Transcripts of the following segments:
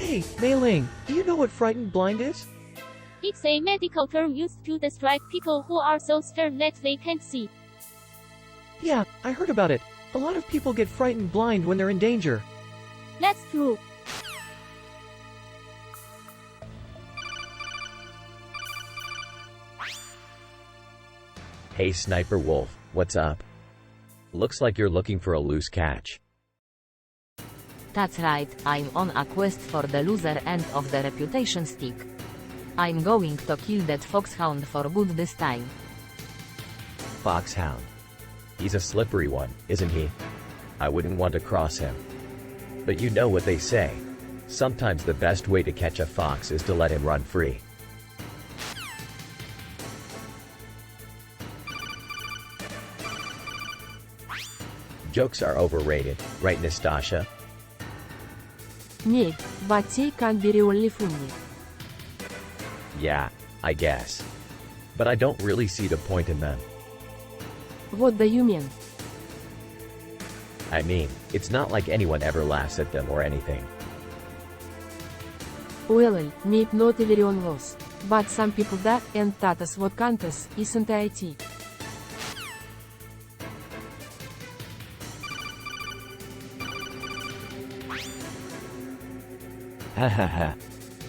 Hey, Mei Ling, do you know what frightened blind is? It's a medical term used to describe people who are so scared that they can't see. Yeah, I heard about it. A lot of people get frightened blind when they're in danger. That's true. Hey Sniper Wolf, what's up? Looks like you're looking for a loose catch. That's right, I'm on a quest for the loser end of the reputation stick. I'm going to kill that foxhound for good this time. Foxhound. He's a slippery one, isn't he? I wouldn't want to cross him. But you know what they say. Sometimes the best way to catch a fox is to let him run free. Jokes are overrated, right Nastasha? Nie, but they can be really funny. Yeah, I guess. But I don't really see the point in them. What do you mean? I mean, it's not like anyone ever laughs at them or anything. Well, maybe not everyone was. But some people do, and that's what counts, isn't it? Hahaha.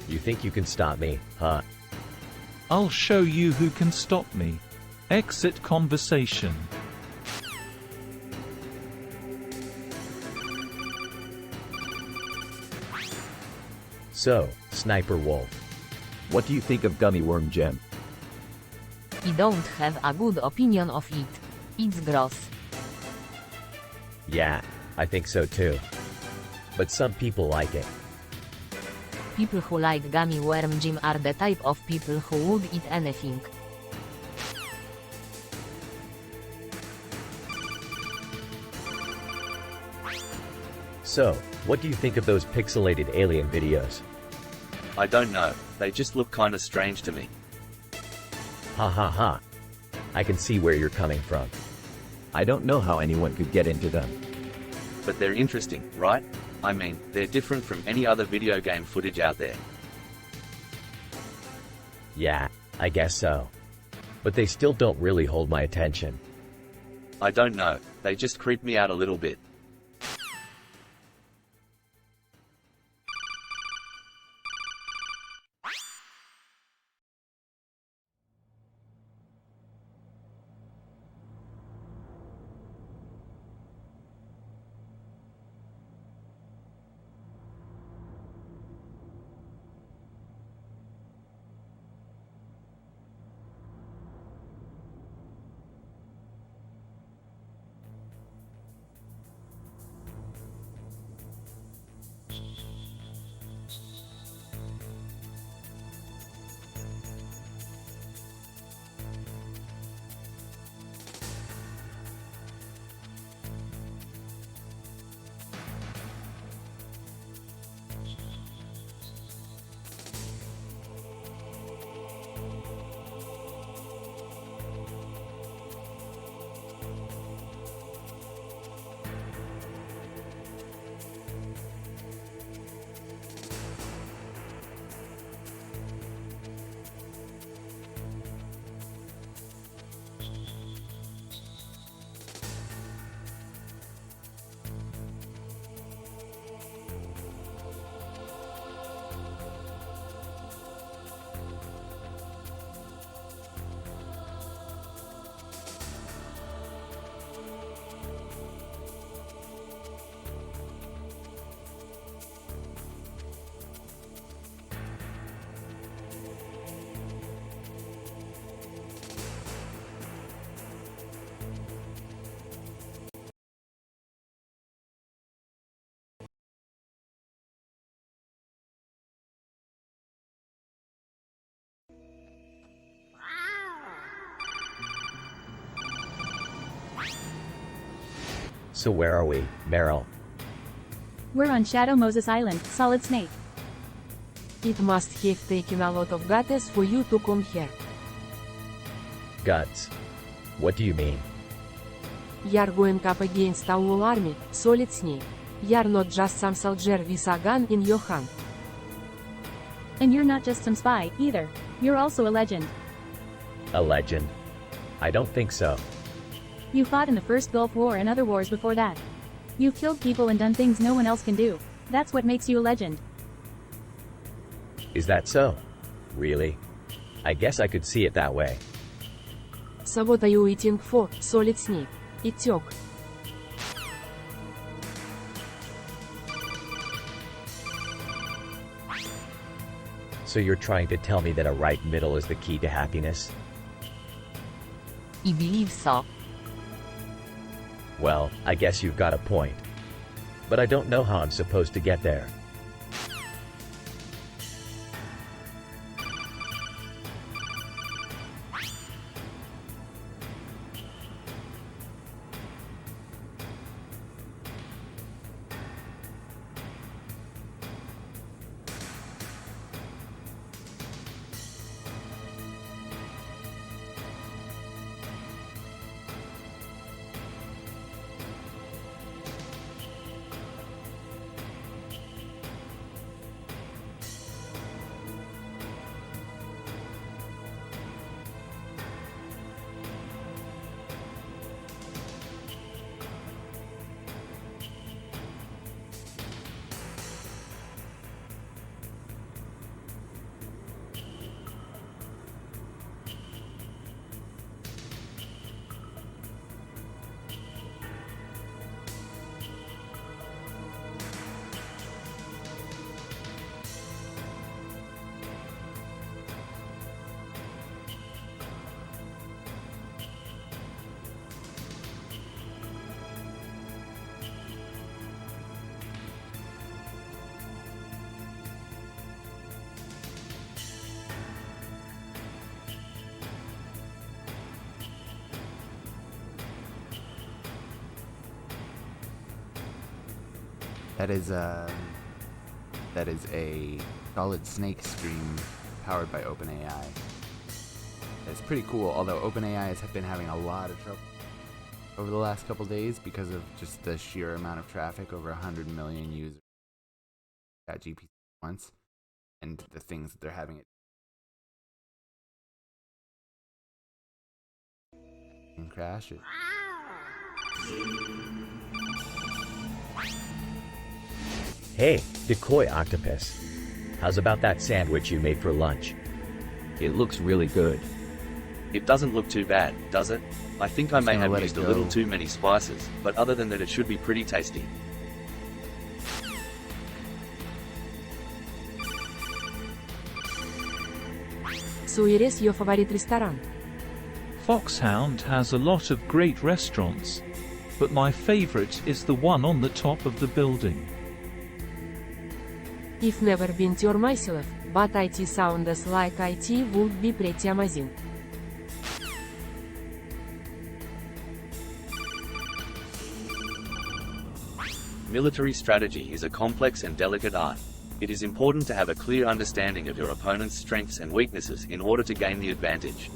You think you can stop me, huh? I'll show you who can stop me. Exit conversation. So, Sniper Wolf. What do you think of Gummy Worm Gem? I don't have a good opinion of it. It's gross. Yeah, I think so too. But some people like it. People who like gummy worm gym are the type of people who would eat anything. So, what do you think of those pixelated alien videos? I don't know, they just look kinda strange to me. Ha ha ha. I can see where you're coming from. I don't know how anyone could get into them. But they're interesting, right? I mean, they're different from any other video game footage out there. Yeah, I guess so. But they still don't really hold my attention. I don't know, they just creep me out a little bit. So where are we, Meryl? We're on Shadow Moses Island, Solid Snake. It must have taken a lot of guts for you to come here. Guts. What do you mean? You're going up against a whole army, Solid Snake. You're not just some soldier with a gun in your hand. And you're not just some spy, either. You're also a legend. A legend? I don't think so. You fought in the first Gulf War and other wars before that. You've killed people and done things no one else can do. That's what makes you a legend. Is that so? Really? I guess I could see it that way. So what are you waiting for, Solid Snake? Itёк. So you're trying to tell me that a right middle is the key to happiness? I believe so. Well, I guess you've got a point. But I don't know how I'm supposed to get there. That is a Solid Snake stream powered by OpenAI. It's pretty cool, although OpenAI has been having a lot of trouble over the last couple days because of just the sheer amount of traffic, over 100 million users at GPT once, and the things that they're having it crash. Hey, Decoy Octopus. How's about that sandwich you made for lunch? It looks really good. It doesn't look too bad, does it? I think I may have used a little too many spices, but other than that it should be pretty tasty. So where is your favorite restaurant? Foxhound has a lot of great restaurants, but my favorite is the one on the top of the building. I've never been there myself, but it sounds like it would be pretty amazing. Military strategy is a complex and delicate art. It is important to have a clear understanding of your opponent's strengths and weaknesses in order to gain the advantage.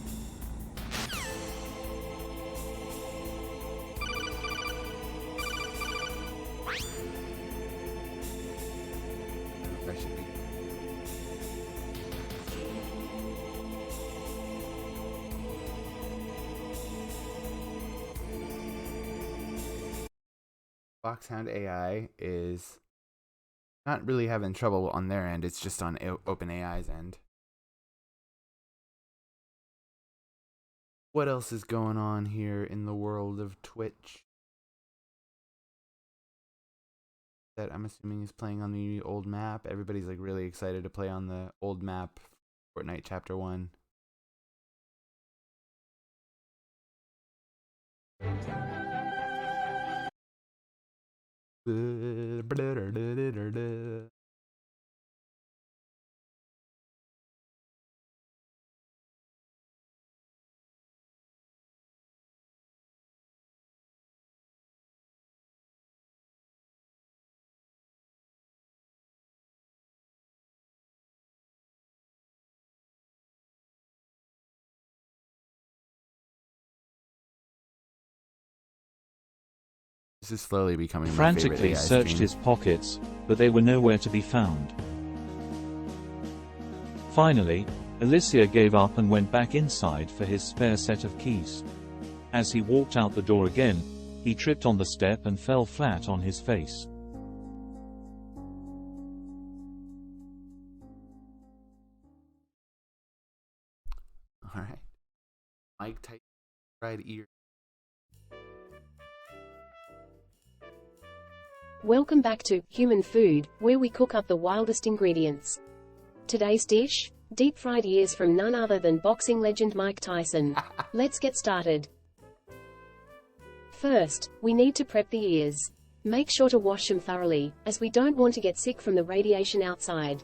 Foxhound AI is not really having trouble on their end, it's just on OpenAI's end. What else is going on here in the world of Twitch? That I'm assuming is playing on the old map. Everybody's like really excited to play on the old map, Fortnite Chapter 1. This is slowly becoming my favorite Frantically AI searched stream. his pockets, but they were nowhere to be found. Finally, Alicia gave up and went back inside for his spare set of keys. As he walked out the door again, he tripped on the step and fell flat on his face. Alright. Mike Tyson fried ear. Welcome back to Human Food, where we cook up the wildest ingredients. Today's dish? Deep-fried ears from none other than boxing legend Mike Tyson. Let's get started. First, we need to prep the ears. Make sure to wash them thoroughly, as we don't want to get sick from the radiation outside.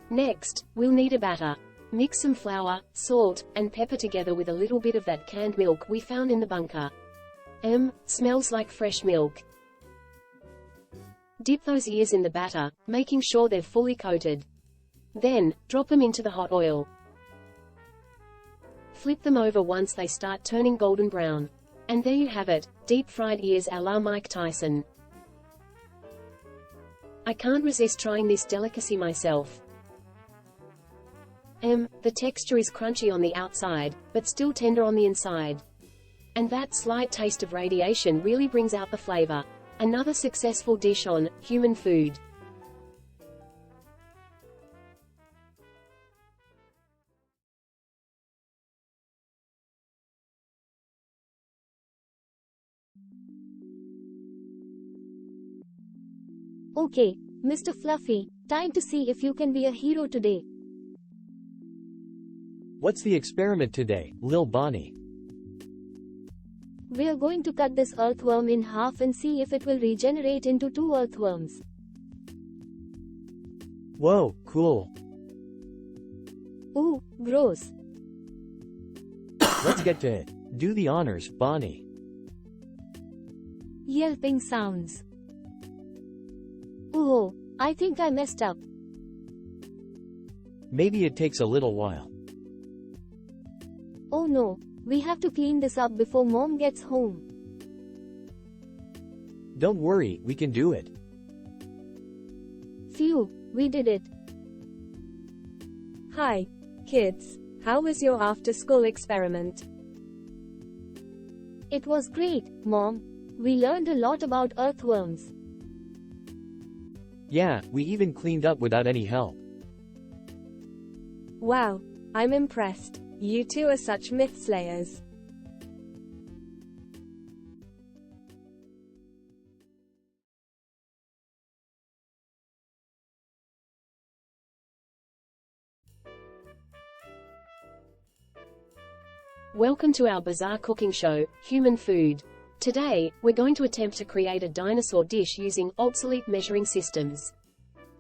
Next, we'll need a batter. Mix some flour, salt, and pepper together with a little bit of that canned milk we found in the bunker. Smells like fresh milk. Dip those ears in the batter, making sure they're fully coated. Then, drop them into the hot oil. Flip them over once they start turning golden brown. And there you have it, deep-fried ears a la Mike Tyson. I can't resist trying this delicacy myself. The texture is crunchy on the outside, but still tender on the inside. And that slight taste of radiation really brings out the flavor. Another successful dish on Human Food. Okay, Mr. Fluffy, time to see if you can be a hero today. What's the experiment today, Lil Bonnie? We're going to cut this earthworm in half and see if it will regenerate into 2 earthworms. Whoa, cool. Ooh, gross. Let's get to it. Do the honors, Bonnie. Yelping sounds. Ooh, I think I messed up. Maybe it takes a little while. Oh no, we have to clean this up before Mom gets home. Don't worry, we can do it. Phew, we did it. Hi, kids. How was your after-school experiment? It was great, Mom. We learned a lot about earthworms. Yeah, we even cleaned up without any help. Wow, I'm impressed. You two are such myth slayers. Welcome to our bizarre cooking show, Human Food. Today, we're going to attempt to create a dinosaur dish using obsolete measuring systems.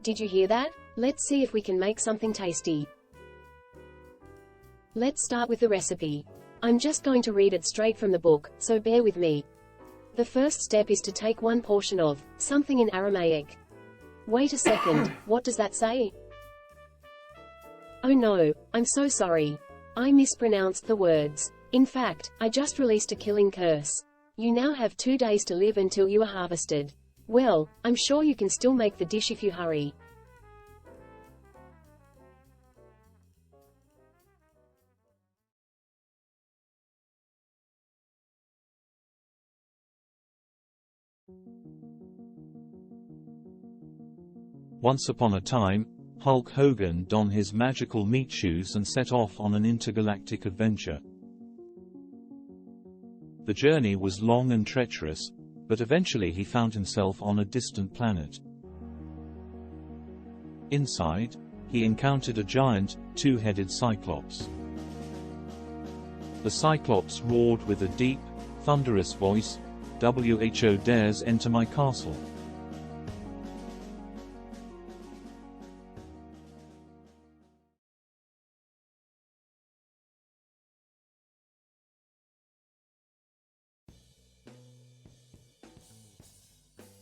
Did you hear that? Let's see if we can make something tasty. Let's start with the recipe. I'm just going to read it straight from the book, so bear with me. The first step is to take one portion of something in Aramaic. Wait a second, what does that say? Oh no, I'm so sorry. I mispronounced the words. In fact, I just released a killing curse. You now have 2 days to live until you are harvested. Well, I'm sure you can still make the dish if you hurry. Once upon a time, Hulk Hogan donned his magical meat shoes and set off on an intergalactic adventure. The journey was long and treacherous, but eventually he found himself on a distant planet. Inside, he encountered a giant, two-headed Cyclops. The Cyclops roared with a deep, thunderous voice, "WHO dares enter my castle."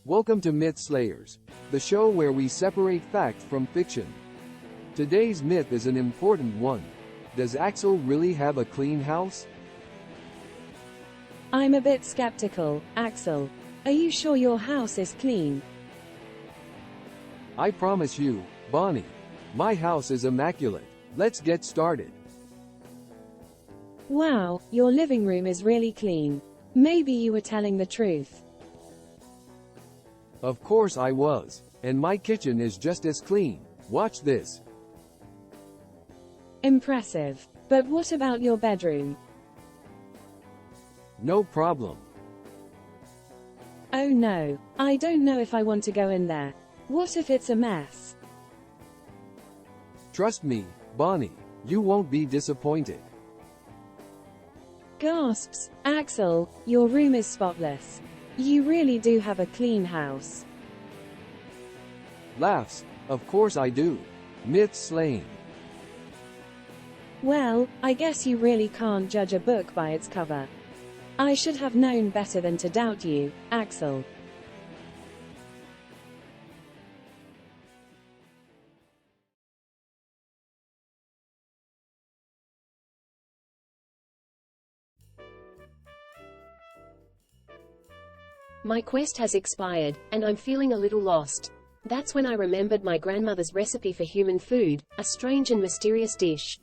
Welcome to Myth Slayers, the show where we separate fact from fiction. Today's myth is an important one. Does Axel really have a clean house? I'm a bit skeptical, Axel. Are you sure your house is clean? I promise you, Bonnie. My house is immaculate. Let's get started. Wow, your living room is really clean. Maybe you were telling the truth. Of course I was. And my kitchen is just as clean. Watch this. Impressive. But what about your bedroom? No problem. Oh no, I don't know if I want to go in there. What if it's a mess? Trust me, Bonnie, you won't be disappointed. Gasps, Axel, your room is spotless. You really do have a clean house. Laughs, of course I do. Myth slaying. Well, I guess you really can't judge a book by its cover. I should have known better than to doubt you, Axel. My quest has expired, and I'm feeling a little lost. That's when I remembered my grandmother's recipe for human food, a strange and mysterious dish.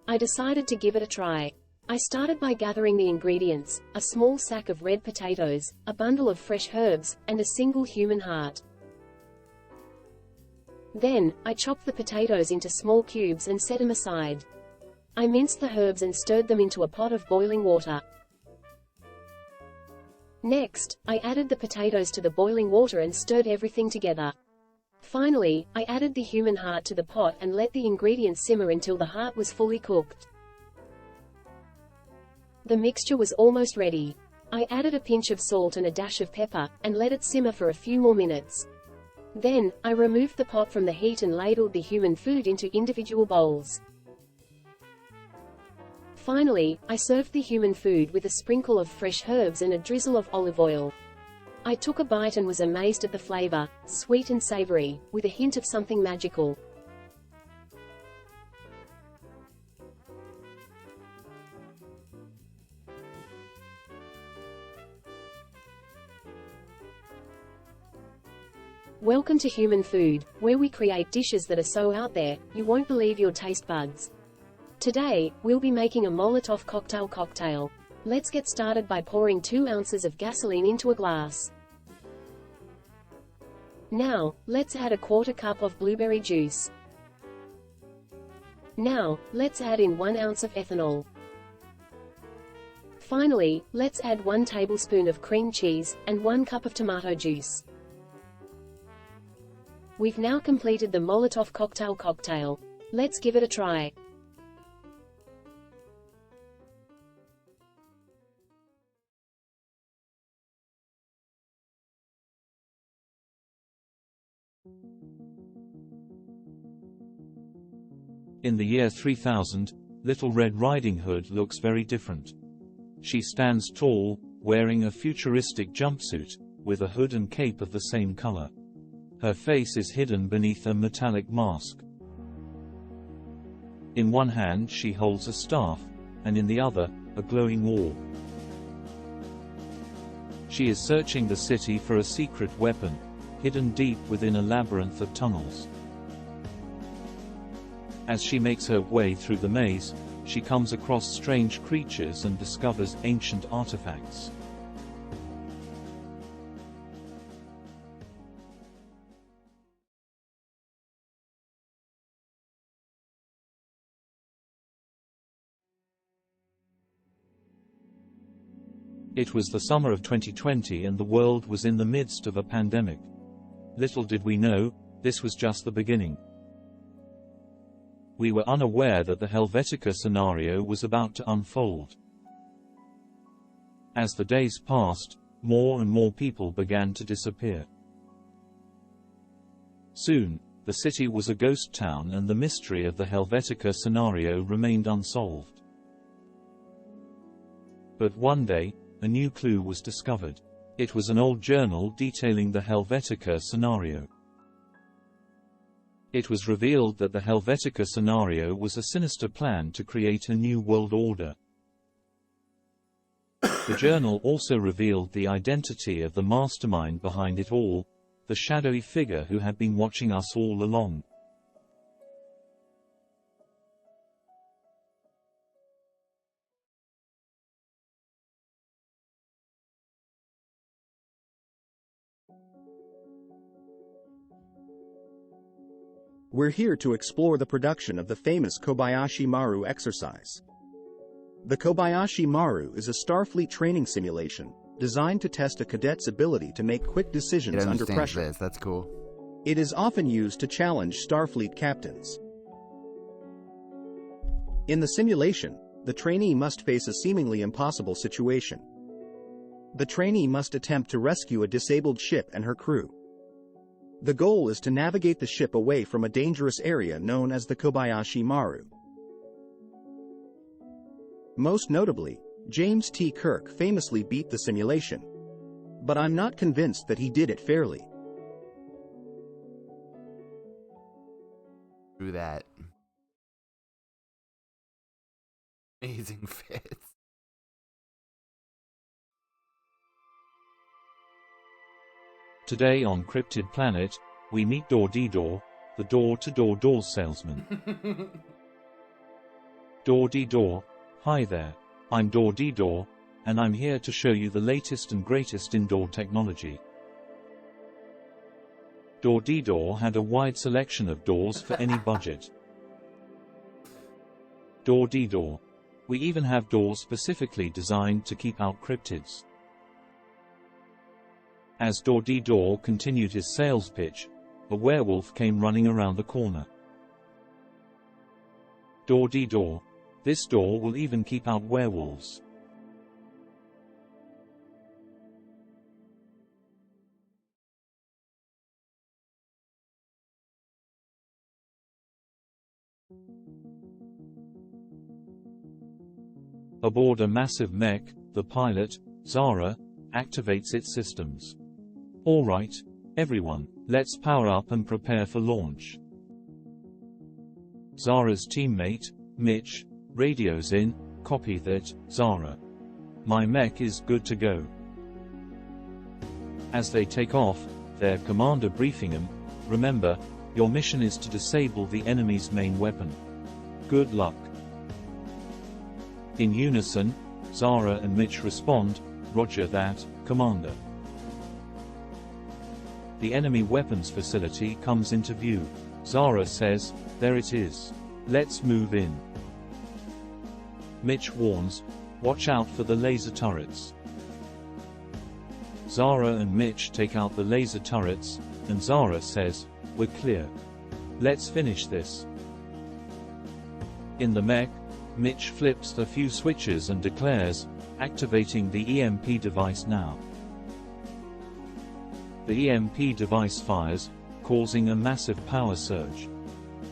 I decided to give it a try. I started by gathering the ingredients: a small sack of red potatoes, a bundle of fresh herbs, and a single human heart. Then, I chopped the potatoes into small cubes and set them aside. I minced the herbs and stirred them into a pot of boiling water. Next, I added the potatoes to the boiling water and stirred everything together. Finally, I added the human heart to the pot and let the ingredients simmer until the heart was fully cooked. The mixture was almost ready. I added a pinch of salt and a dash of pepper, and let it simmer for a few more minutes. Then, I removed the pot from the heat and ladled the human food into individual bowls. Finally, I served the human food with a sprinkle of fresh herbs and a drizzle of olive oil. I took a bite and was amazed at the flavor, sweet and savory, with a hint of something magical. Welcome to Human Food, where we create dishes that are so out there, you won't believe your taste buds. Today, we'll be making a Molotov cocktail. Let's get started by pouring 2 ounces of gasoline into a glass. Now, let's add a 1/4 cup of blueberry juice. Now, let's add in 1 ounce of ethanol. Finally, let's add 1 tablespoon of cream cheese, and 1 cup of tomato juice. We've now completed the Molotov cocktail. Let's give it a try. In the year 3000, Little Red Riding Hood looks very different. She stands tall, wearing a futuristic jumpsuit, with a hood and cape of the same color. Her face is hidden beneath a metallic mask. In one hand she holds a staff, and in the other, a glowing orb. She is searching the city for a secret weapon, hidden deep within a labyrinth of tunnels. As she makes her way through the maze, she comes across strange creatures and discovers ancient artifacts. It was the summer of 2020 and the world was in the midst of a pandemic. Little did we know, this was just the beginning. We were unaware that the Helvetica scenario was about to unfold. As the days passed, more and more people began to disappear. Soon, the city was a ghost town and the mystery of the Helvetica scenario remained unsolved. But one day, a new clue was discovered. It was an old journal detailing the Helvetica scenario. It was revealed that the Helvetica scenario was a sinister plan to create a new world order. The journal also revealed the identity of the mastermind behind it all, the shadowy figure who had been watching us all along. We're here to explore the production of the famous Kobayashi Maru exercise. The Kobayashi Maru is a Starfleet training simulation designed to test a cadet's ability to make quick decisions under pressure. This. That's cool. It is often used to challenge Starfleet captains. In the simulation, the trainee must face a seemingly impossible situation. The trainee must attempt to rescue a disabled ship and her crew. The goal is to navigate the ship away from a dangerous area known as the Kobayashi Maru. Most notably, James T. Kirk famously beat the simulation. But I'm not convinced that he did it fairly. Through that. Amazing fits. Today on Cryptid Planet, we meet Door-Dee-Door, the door-to-door door salesman. Door-Dee-Door, hi there, I'm Door-Dee-Door, and I'm here to show you the latest and greatest indoor technology. Door-Dee-Door had a wide selection of doors for any budget. Door-Dee-Door. We even have doors specifically designed to keep out cryptids. As Door-Dee-Door continued his sales pitch, a werewolf came running around the corner. Door-Dee-Door. This door will even keep out werewolves. Aboard a massive mech, the pilot, Zara, activates its systems. Alright, everyone, let's power up and prepare for launch. Zara's teammate, Mitch, radios in, copy that, Zara. My mech is good to go. As they take off, their commander briefing them, remember, your mission is to disable the enemy's main weapon. Good luck. In unison, Zara and Mitch respond, Roger that, Commander. The enemy weapons facility comes into view. Zara says, there it is. Let's move in. Mitch warns, watch out for the laser turrets. Zara and Mitch take out the laser turrets, and Zara says, we're clear. Let's finish this. In the mech, Mitch flips a few switches and declares, activating the EMP device now. The EMP device fires, causing a massive power surge.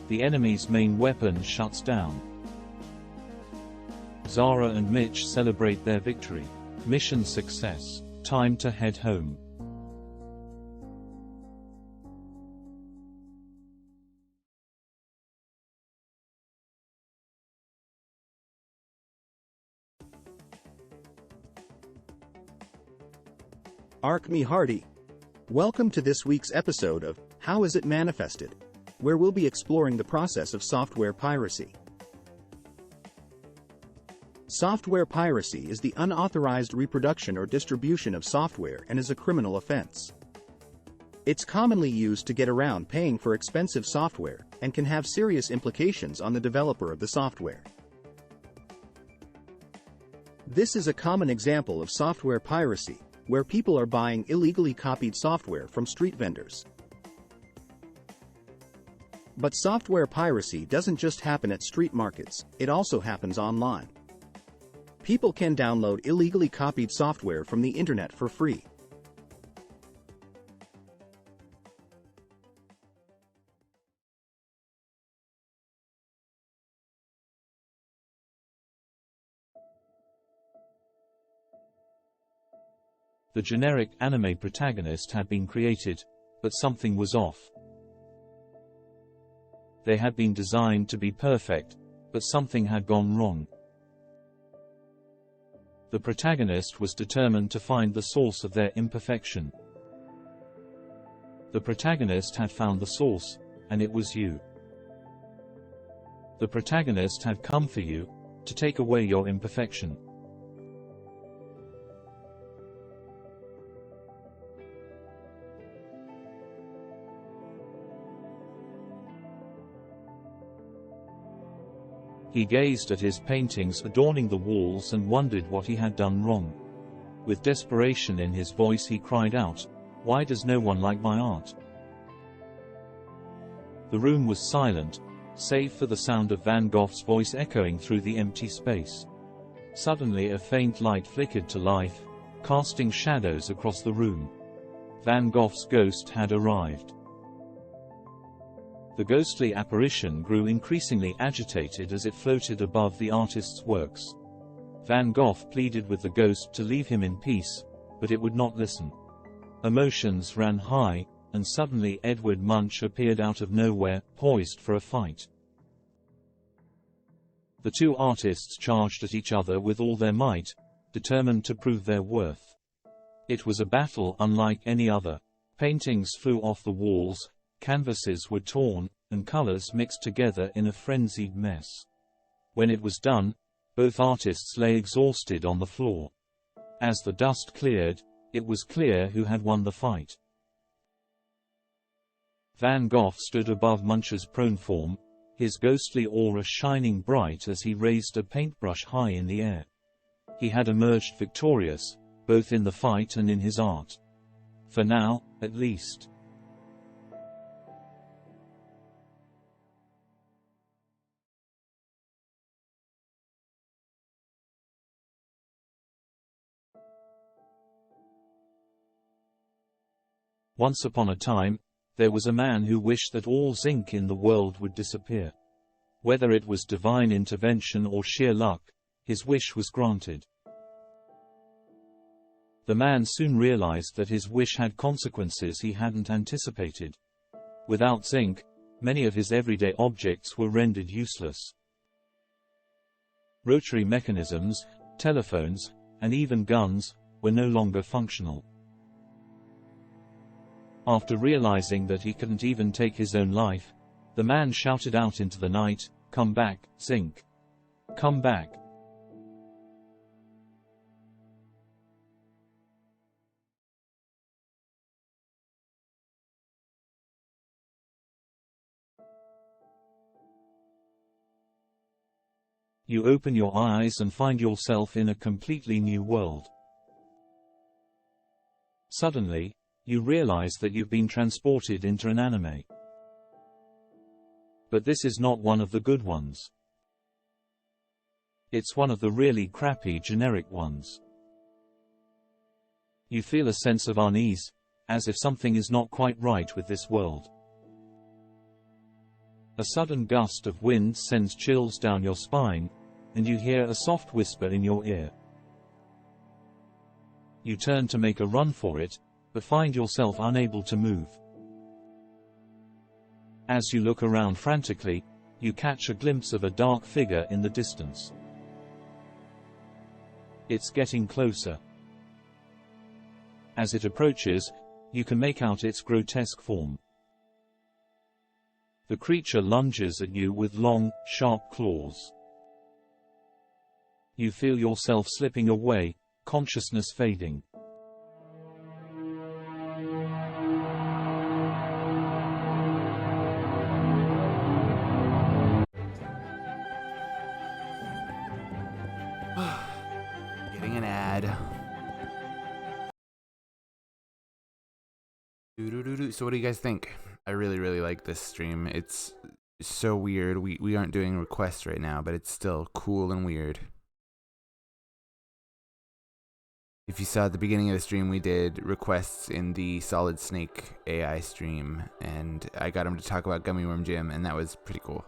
The enemy's main weapon shuts down. Zara and Mitch celebrate their victory. Mission success. Time to head home. Ark me hearty. Welcome to this week's episode of How Is It Manifested, where we'll be exploring the process of software piracy. Software piracy is the unauthorized reproduction or distribution of software and is a criminal offense. It's commonly used to get around paying for expensive software and can have serious implications on the developer of the software. This is a common example of software piracy, where people are buying illegally copied software from street vendors. But software piracy doesn't just happen at street markets, it also happens online. People can download illegally copied software from the internet for free. The generic anime protagonist had been created, but something was off. They had been designed to be perfect, but something had gone wrong. The protagonist was determined to find the source of their imperfection. The protagonist had found the source, and it was you. The protagonist had come for you, to take away your imperfection. He gazed at his paintings adorning the walls and wondered what he had done wrong. With desperation in his voice he cried out, "Why does no one like my art?" The room was silent, save for the sound of Van Gogh's voice echoing through the empty space. Suddenly a faint light flickered to life, casting shadows across the room. Van Gogh's ghost had arrived. The ghostly apparition grew increasingly agitated as it floated above the artist's works. Van Gogh pleaded with the ghost to leave him in peace, but it would not listen. Emotions ran high, and suddenly Edward Munch appeared out of nowhere, poised for a fight. The two artists charged at each other with all their might, determined to prove their worth. It was a battle unlike any other. Paintings flew off the walls, canvases were torn, and colors mixed together in a frenzied mess. When it was done, both artists lay exhausted on the floor. As the dust cleared, it was clear who had won the fight. Van Gogh stood above Munch's prone form, his ghostly aura shining bright as he raised a paintbrush high in the air. He had emerged victorious, both in the fight and in his art. For now, at least. Once upon a time, there was a man who wished that all zinc in the world would disappear. Whether it was divine intervention or sheer luck, his wish was granted. The man soon realized that his wish had consequences he hadn't anticipated. Without zinc, many of his everyday objects were rendered useless. Rotary mechanisms, telephones, and even guns were no longer functional. After realizing that he couldn't even take his own life, the man shouted out into the night, "Come back, zinc! Come back!" You open your eyes and find yourself in a completely new world. Suddenly, you realize that you've been transported into an anime. But this is not one of the good ones. It's one of the really crappy generic ones. You feel a sense of unease, as if something is not quite right with this world. A sudden gust of wind sends chills down your spine, and you hear a soft whisper in your ear. You turn to make a run for it, but find yourself unable to move. As you look around frantically, you catch a glimpse of a dark figure in the distance. It's getting closer. As it approaches, you can make out its grotesque form. The creature lunges at you with long, sharp claws. You feel yourself slipping away, consciousness fading. Getting an ad. So what do you guys think? I really like this stream. It's so weird. We aren't doing requests right now, but it's still cool and weird. If you saw at the beginning of the stream, we did requests in the Solid Snake AI stream, and I got him to talk about Gummy Worm Jim, and that was pretty cool.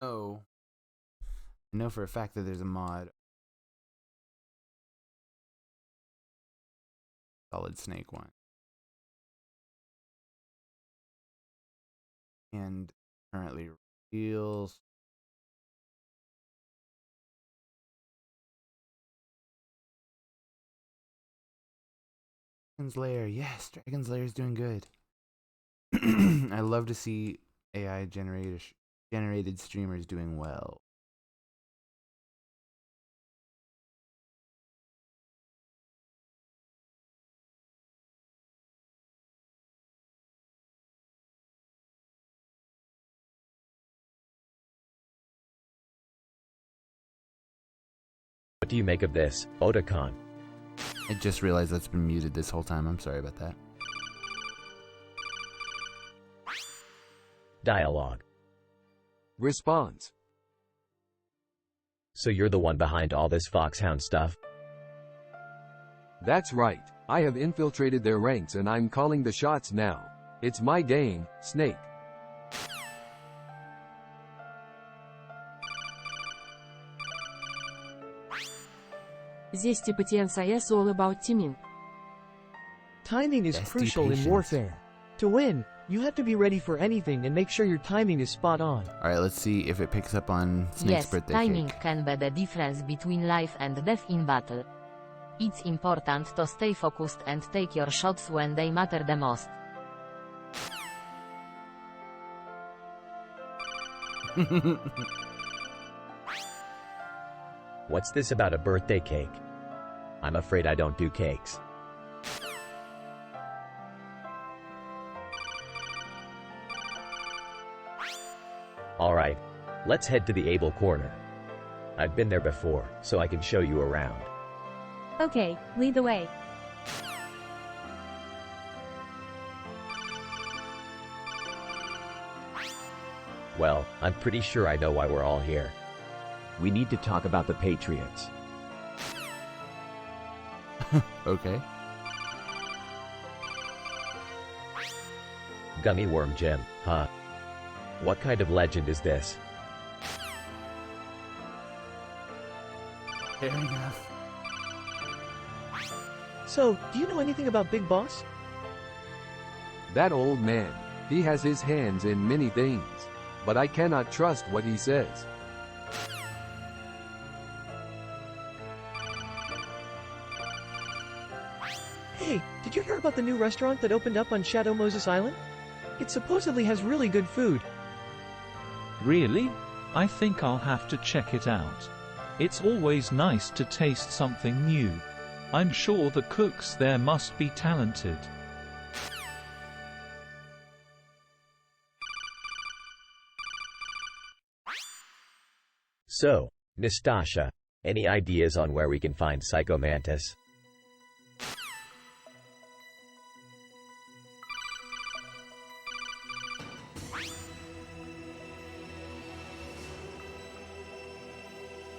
Oh. I know for a fact that there's a mod. Solid Snake one. And currently reveals. Dragon's Lair. Yes, Dragon's Lair is doing good. I love to see AI generated streamers doing well. What do you make of this, Otakon? I just realized that's been muted this whole time. I'm sorry about that. Dialogue. Response. So you're the one behind all this Foxhound stuff? That's right. I have infiltrated their ranks and I'm calling the shots now. It's my game, Snake. Zesty Patience is all about teaming. Timing is Best crucial in patience. warfare. To win, you have to be ready for anything and make sure your timing is spot on. Alright, let's see if it picks up on Snake's Yes, birthday timing cake. can be the difference between life and death in battle. It's important to stay focused and take your shots when they matter the most. What's this about a birthday cake? I'm afraid I don't do cakes. Alright, let's head to the Able Corner. I've been there before, so I can show you around. Okay, lead the way. Well, I'm pretty sure I know why we're all here. We need to talk about the Patriots. Okay. Gummy Worm Jim, huh? What kind of legend is this? Fair enough. So, do you know anything about Big Boss? That old man. He has his hands in many things. But I cannot trust what he says. Hey, did you hear about the new restaurant that opened up on Shadow Moses Island? It supposedly has really good food. Really? I think I'll have to check it out. It's always nice to taste something new. I'm sure the cooks there must be talented. So, Nastasha, any ideas on where we can find Psychomantis?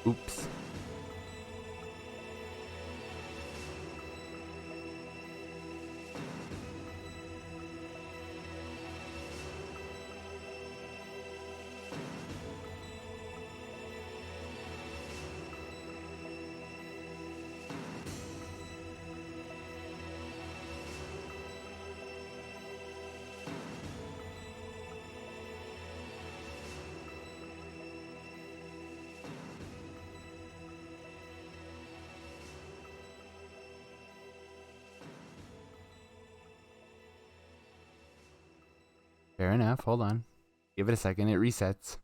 Oops. Fair enough. Hold on. Give it a second. It resets.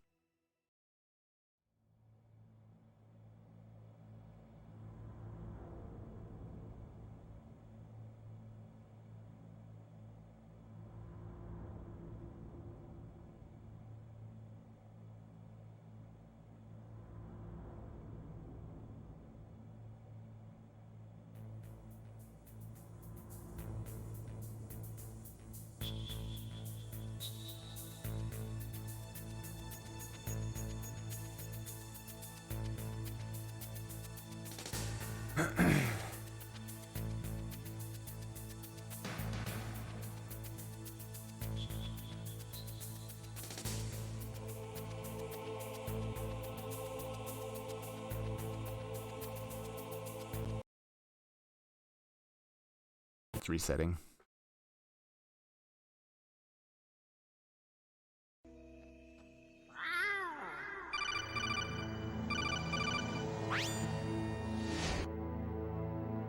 It's resetting.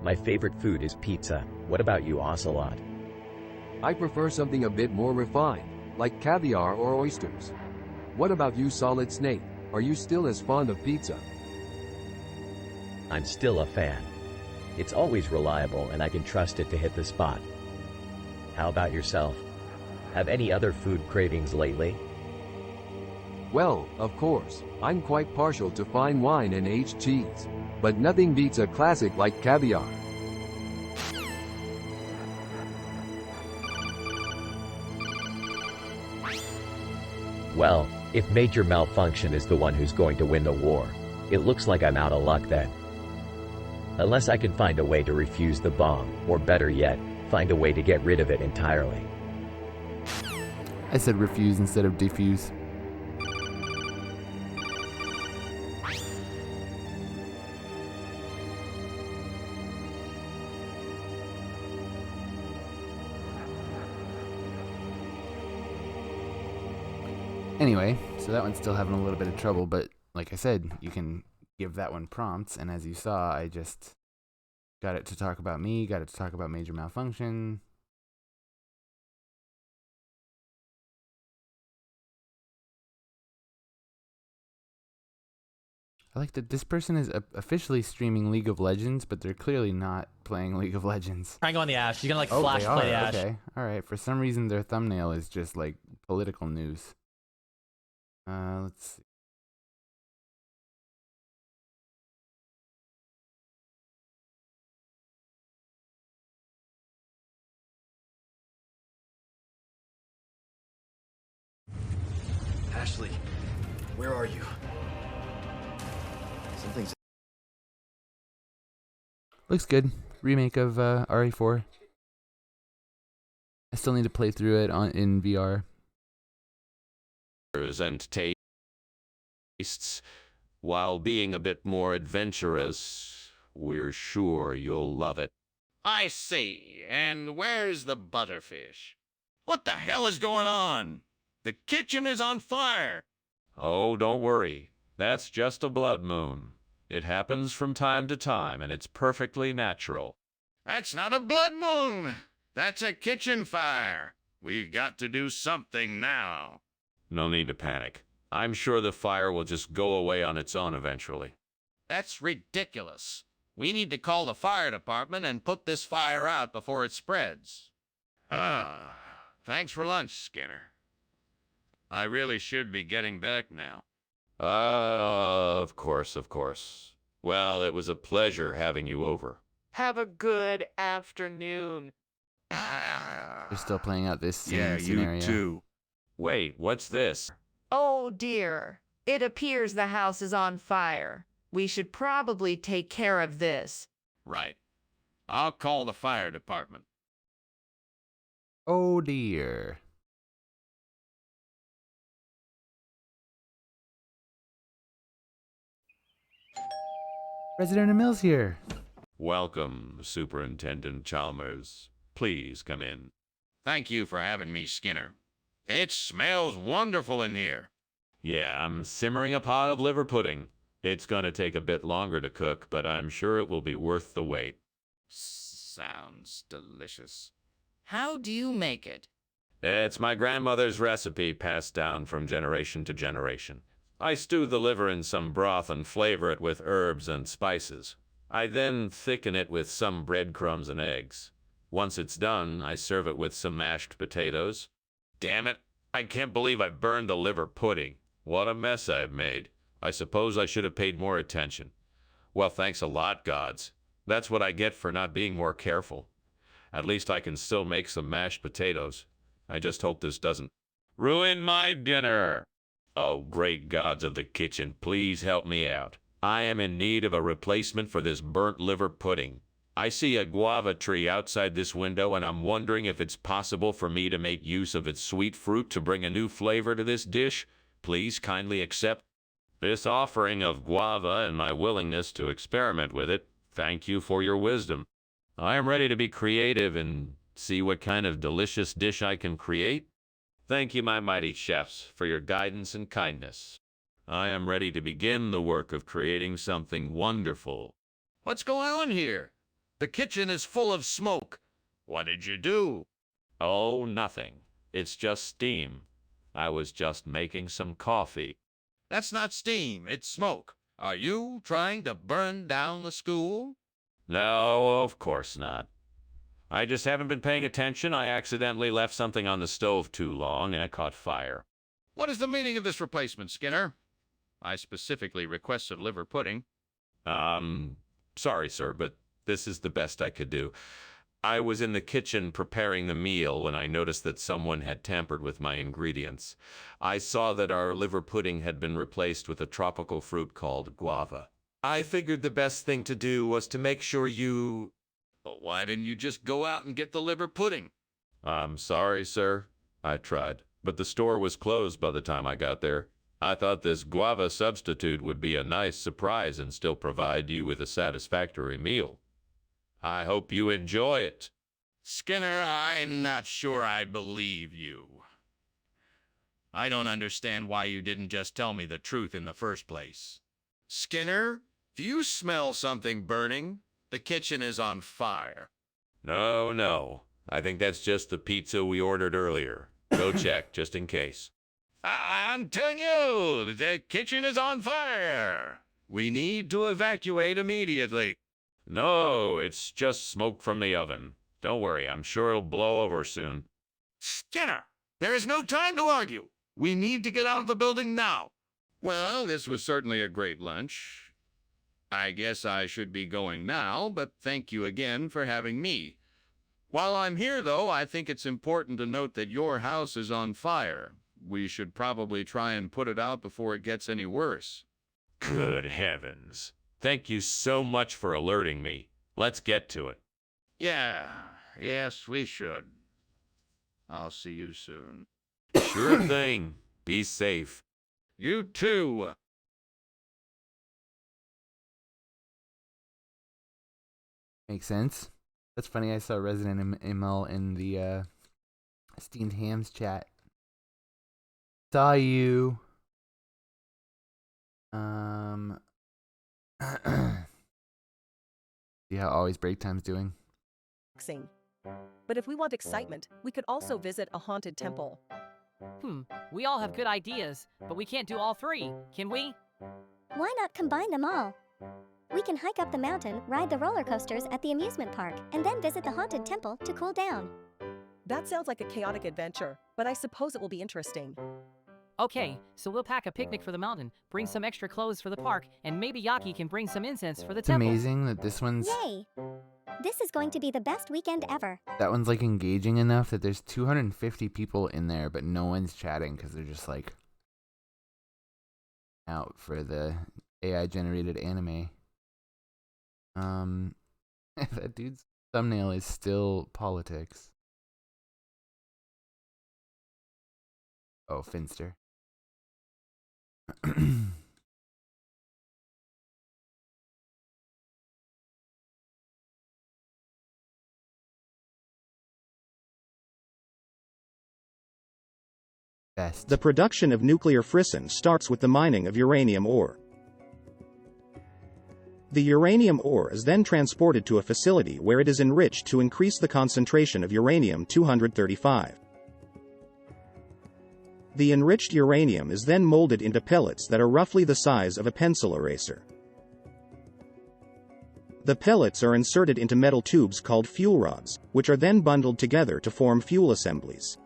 My favorite food is pizza. What about you, Ocelot? I prefer something a bit more refined, like caviar or oysters. What about you, Solid Snake? Are you still as fond of pizza? I'm still a fan. It's always reliable and I can trust it to hit the spot. How about yourself? Have any other food cravings lately? Well, of course, I'm quite partial to fine wine and aged cheese. But nothing beats a classic like caviar. Well, if Major Malfunction is the one who's going to win the war, it looks like I'm out of luck then. Unless I can find a way to refuse the bomb, or better yet, find a way to get rid of it entirely. I said refuse instead of defuse. Anyway, so that one's still having a little bit of trouble, but like I said, you can give that one prompts, and as you saw, I just got it to talk about me, got it to talk about Major Malfunction. I like that this person is officially streaming League of Legends, but they're clearly not playing League of Legends. Trying to go on the Ash. You can like Oh, flash they play the are? Ash. Okay, alright. For some reason, their thumbnail is just like political news. Let's see. Ashley, where are you? Something's... Looks good. Remake of RE4. I still need to play through it in VR. And tastes, while being a bit more adventurous. We're sure you'll love it. I see. And where's the butterfish? What the hell is going on? The kitchen is on fire. Oh, don't worry. That's just a blood moon. It happens from time to time, and it's perfectly natural. That's not a blood moon. That's a kitchen fire. We've got to do something now. No need to panic. I'm sure the fire will just go away on its own eventually. That's ridiculous. We need to call the fire department and put this fire out before it spreads. Thanks for lunch, Skinner. I really should be getting back now. Of course, of course. Well, it was a pleasure having you over. Have a good afternoon. They're still playing out this same scenario. You too. Wait, what's this? Oh dear. It appears the house is on fire. We should probably take care of this. Right. I'll call the fire department. Oh dear. President Mills here. Welcome, Superintendent Chalmers. Please come in. Thank you for having me, Skinner. It smells wonderful in here. Yeah, I'm simmering a pot of liver pudding. It's gonna take a bit longer to cook, but I'm sure it will be worth the wait. Sounds delicious. How do you make it? It's my grandmother's recipe passed down from generation to generation. I stew the liver in some broth and flavor it with herbs and spices. I then thicken it with some breadcrumbs and eggs. Once it's done, I serve it with some mashed potatoes. Damn it, I can't believe I burned the liver pudding. What a mess I've made. I suppose I should have paid more attention. Well, thanks a lot, gods. That's what I get for not being more careful. At least I can still make some mashed potatoes. I just hope this doesn't ruin my dinner. Oh, great gods of the kitchen, please help me out. I am in need of a replacement for this burnt liver pudding. I see a guava tree outside this window, and I'm wondering if it's possible for me to make use of its sweet fruit to bring a new flavor to this dish. Please kindly accept this offering of guava and my willingness to experiment with it. Thank you for your wisdom. I am ready to be creative and see what kind of delicious dish I can create. Thank you, my mighty chefs, for your guidance and kindness. I am ready to begin the work of creating something wonderful. What's going on here? The kitchen is full of smoke. What did you do? Oh, nothing. It's just steam. I was just making some coffee. That's not steam, it's smoke. Are you trying to burn down the school? No, of course not. I just haven't been paying attention. I accidentally left something on the stove too long and it caught fire. What is the meaning of this replacement, Skinner? I specifically requested liver pudding. Sorry, sir, but this is the best I could do. I was in the kitchen preparing the meal when I noticed that someone had tampered with my ingredients. I saw that our liver pudding had been replaced with a tropical fruit called guava. I figured the best thing to do was to make sure you... But why didn't you just go out and get the liver pudding? I'm sorry, sir. I tried, but the store was closed by the time I got there. I thought this guava substitute would be a nice surprise and still provide you with a satisfactory meal. I hope you enjoy it. Skinner, I'm not sure I believe you. I don't understand why you didn't just tell me the truth in the first place. Skinner, do you smell something burning? The kitchen is on fire. No. I think that's just the pizza we ordered earlier. Go check, just in case. I'm telling you, the kitchen is on fire. We need to evacuate immediately. No, it's just smoke from the oven. Don't worry, I'm sure it'll blow over soon. Skinner, there is no time to argue. We need to get out of the building now. Well, this was certainly a great lunch. I guess I should be going now, but thank you again for having me. While I'm here, though, I think it's important to note that your house is on fire. We should probably try and put it out before it gets any worse. Good heavens. Thank you so much for alerting me. Let's get to it. Yes, we should. I'll see you soon. Sure thing. Be safe. You too. Makes sense. That's funny. I saw Resident ML in the Steamed Hams chat. Saw you. See how always break time's doing. But if we want excitement, we could also visit a haunted temple. We all have good ideas, but we can't do all three, can we? Why not combine them all? We can hike up the mountain, ride the roller coasters at the amusement park, and then visit the haunted temple to cool down. That sounds like a chaotic adventure, but I suppose it will be interesting. Okay, so we'll pack a picnic for the mountain, bring some extra clothes for the park, and maybe Yaki can bring some incense for the temple. It's amazing that this one's... Yay! This is going to be the best weekend ever. That one's like engaging enough that there's 250 people in there, but no one's chatting because they're just like out for the AI generated anime. That dude's thumbnail is still politics. Oh, Finster. Best. The production of nuclear frisson starts with the mining of uranium ore. The uranium ore is then transported to a facility where it is enriched to increase the concentration of uranium-235. The enriched uranium is then molded into pellets that are roughly the size of a pencil eraser. The pellets are inserted into metal tubes called fuel rods, which are then bundled together to form fuel assemblies.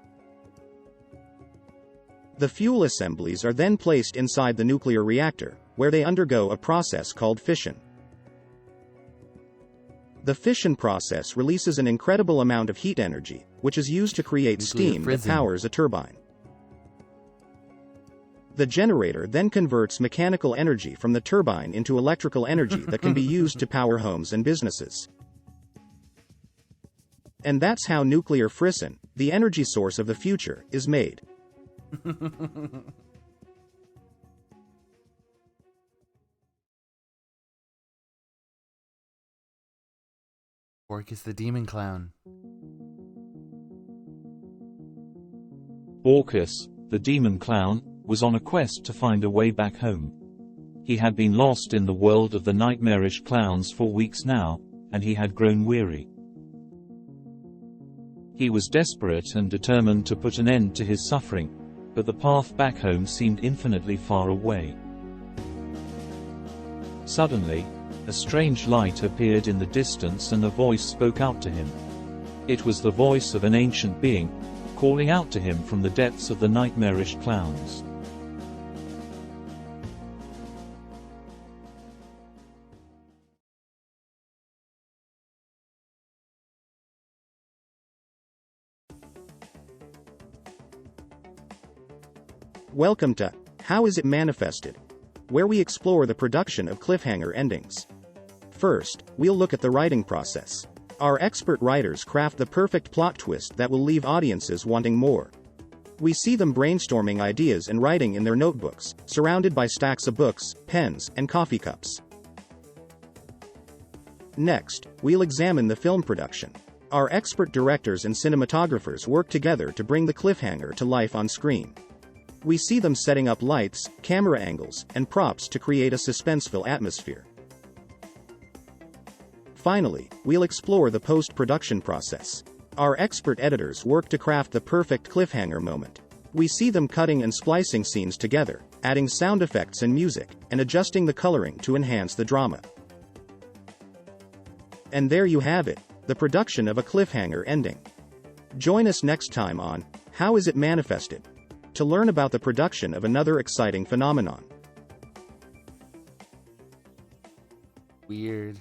The fuel assemblies are then placed inside the nuclear reactor, where they undergo a process called fission. The fission process releases an incredible amount of heat energy, which is used to create steam that powers a turbine. The generator then converts mechanical energy from the turbine into electrical energy that can be used to power homes and businesses. And that's how nuclear frisson, the energy source of the future, is made. Orcus the demon clown. Orcus, the demon clown, was on a quest to find a way back home. He had been lost in the world of the nightmarish clowns for weeks now, and he had grown weary. He was desperate and determined to put an end to his suffering, but the path back home seemed infinitely far away. Suddenly, a strange light appeared in the distance and a voice spoke out to him. It was the voice of an ancient being, calling out to him from the depths of the nightmarish clowns. Welcome to How Is It Manifested?, where we explore the production of cliffhanger endings. First, we'll look at the writing process. Our expert writers craft the perfect plot twist that will leave audiences wanting more. We see them brainstorming ideas and writing in their notebooks, surrounded by stacks of books, pens, and coffee cups. Next, we'll examine the film production. Our expert directors and cinematographers work together to bring the cliffhanger to life on screen. We see them setting up lights, camera angles, and props to create a suspenseful atmosphere. Finally, we'll explore the post-production process. Our expert editors work to craft the perfect cliffhanger moment. We see them cutting and splicing scenes together, adding sound effects and music, and adjusting the coloring to enhance the drama. And there you have it, the production of a cliffhanger ending. Join us next time on How Is It Manifested?, to learn about the production of another exciting phenomenon. Weird.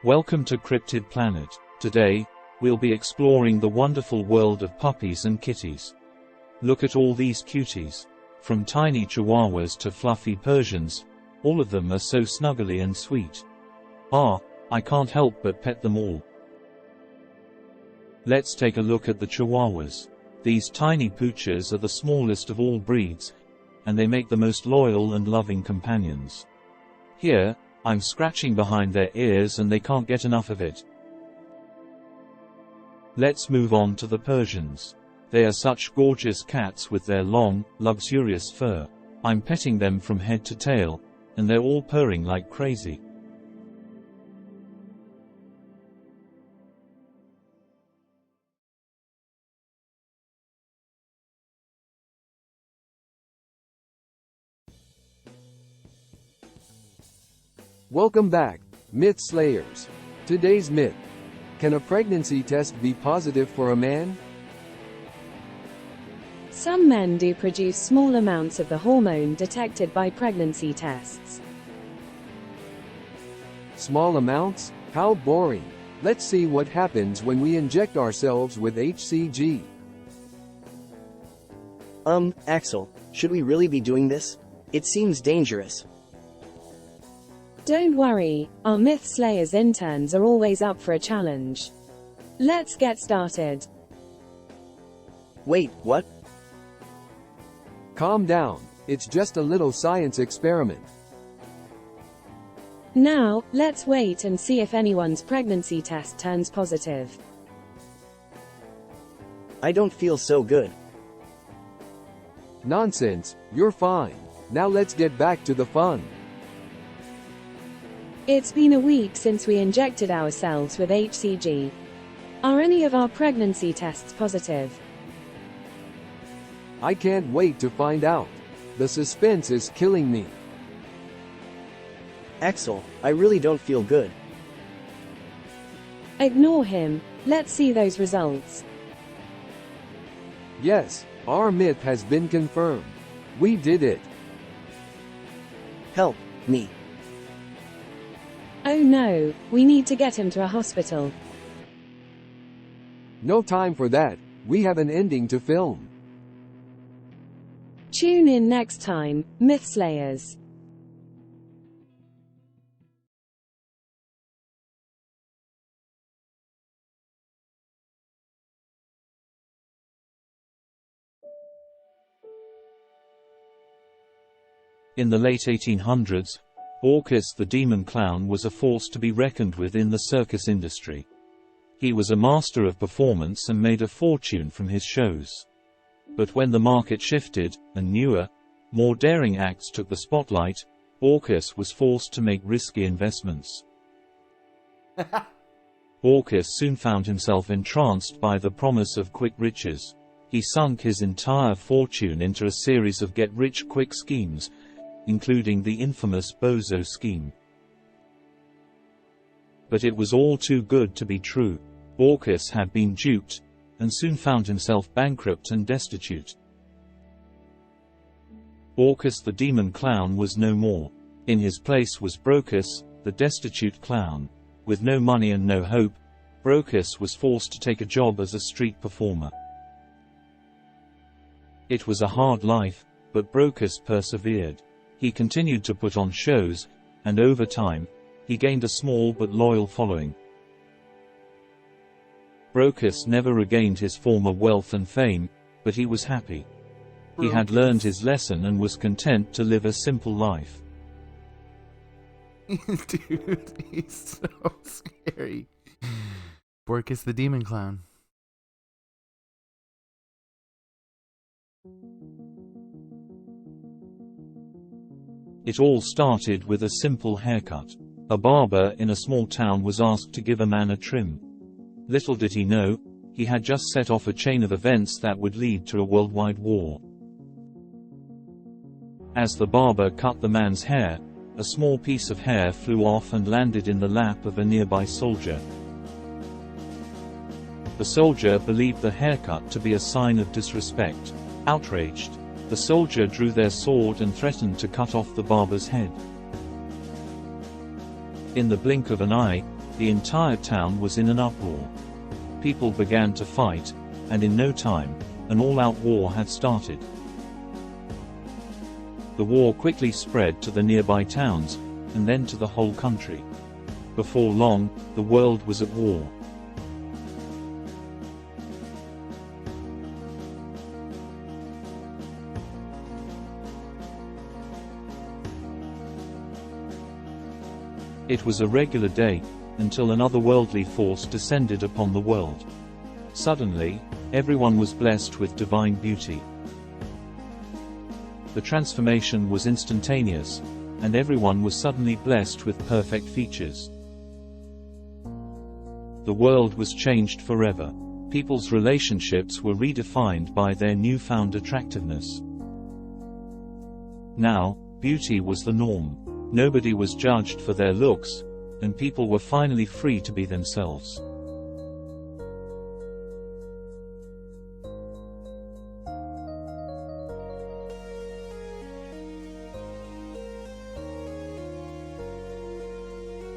Welcome to Cryptid Planet. Today, we'll be exploring the wonderful world of puppies and kitties. Look at all these cuties. From tiny chihuahuas to fluffy Persians, all of them are so snuggly and sweet. I can't help but pet them all. Let's take a look at the chihuahuas. These tiny pooches are the smallest of all breeds, and they make the most loyal and loving companions. Here, I'm scratching behind their ears and they can't get enough of it. Let's move on to the Persians. They are such gorgeous cats with their long, luxurious fur. I'm petting them from head to tail, and they're all purring like crazy. Welcome back, Myth Slayers. Today's myth: can a pregnancy test be positive for a man? Some men do produce small amounts of the hormone detected by pregnancy tests. Small amounts? How boring. Let's see what happens when we inject ourselves with HCG. Axel, should we really be doing this? It seems dangerous. Don't worry, our Myth Slayers interns are always up for a challenge. Let's get started. Wait, what? Calm down, it's just a little science experiment. Now, let's wait and see if anyone's pregnancy test turns positive. I don't feel so good. Nonsense, you're fine. Now let's get back to the fun. It's been a week since we injected ourselves with HCG. Are any of our pregnancy tests positive? I can't wait to find out. The suspense is killing me. Axel, I really don't feel good. Ignore him. Let's see those results. Yes, our myth has been confirmed. We did it. Help me. Oh no, we need to get him to a hospital. No time for that. We have an ending to film. Tune in next time, Myth Slayers. In the late 1800s, Orcus the Demon Clown was a force to be reckoned with in the circus industry. He was a master of performance and made a fortune from his shows. But when the market shifted, and newer, more daring acts took the spotlight, Orcus was forced to make risky investments. Orcus soon found himself entranced by the promise of quick riches. He sunk his entire fortune into a series of get-rich-quick schemes, including the infamous Bozo scheme. But it was all too good to be true. Orcus had been duped, and soon found himself bankrupt and destitute. Orcus the Demon Clown was no more. In his place was Brocus, the destitute clown. With no money and no hope, Brocus was forced to take a job as a street performer. It was a hard life, but Brocus persevered. He continued to put on shows, and over time, he gained a small but loyal following. Brocus never regained his former wealth and fame, but he was happy. He had learned his lesson and was content to live a simple life. Dude, he's so scary. Orcus the Demon Clown. It all started with a simple haircut. A barber in a small town was asked to give a man a trim. Little did he know, he had just set off a chain of events that would lead to a worldwide war. As the barber cut the man's hair, a small piece of hair flew off and landed in the lap of a nearby soldier. The soldier believed the haircut to be a sign of disrespect. Outraged, the soldier drew their sword and threatened to cut off the barber's head. In the blink of an eye, the entire town was in an uproar. People began to fight, and in no time, an all-out war had started. The war quickly spread to the nearby towns, and then to the whole country. Before long, the world was at war. It was a regular day, until an otherworldly force descended upon the world. Suddenly, everyone was blessed with divine beauty. The transformation was instantaneous, and everyone was suddenly blessed with perfect features. The world was changed forever. People's relationships were redefined by their newfound attractiveness. Now, beauty was the norm. Nobody was judged for their looks, and people were finally free to be themselves.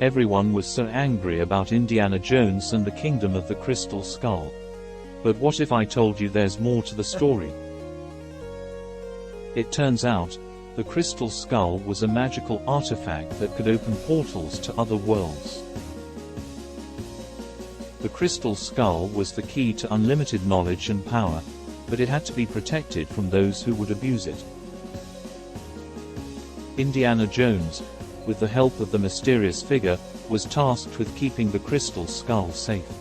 Everyone was so angry about Indiana Jones and the Kingdom of the Crystal Skull. But what if I told you there's more to the story? It turns out, the Crystal Skull was a magical artifact that could open portals to other worlds. The Crystal Skull was the key to unlimited knowledge and power, but it had to be protected from those who would abuse it. Indiana Jones, with the help of the mysterious figure, was tasked with keeping the Crystal Skull safe.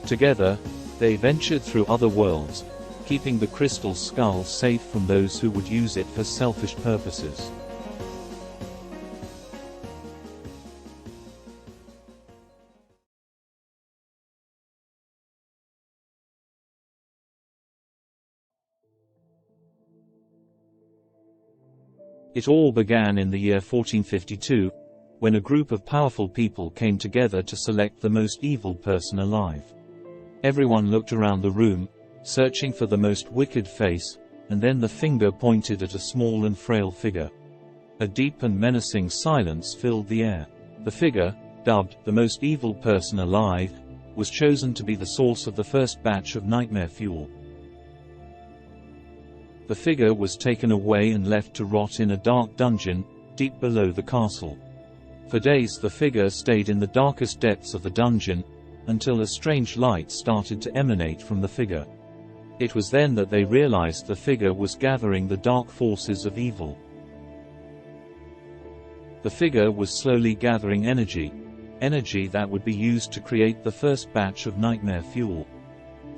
Together, they ventured through other worlds, keeping the Crystal Skull safe from those who would use it for selfish purposes. It all began in the year 1452, when a group of powerful people came together to select the most evil person alive. Everyone looked around the room, searching for the most wicked face, and then the finger pointed at a small and frail figure. A deep and menacing silence filled the air. The figure, dubbed the most evil person alive, was chosen to be the source of the first batch of nightmare fuel. The figure was taken away and left to rot in a dark dungeon, deep below the castle. For days the figure stayed in the darkest depths of the dungeon, until a strange light started to emanate from the figure. It was then that they realized the figure was gathering the dark forces of evil. The figure was slowly gathering energy that would be used to create the first batch of nightmare fuel.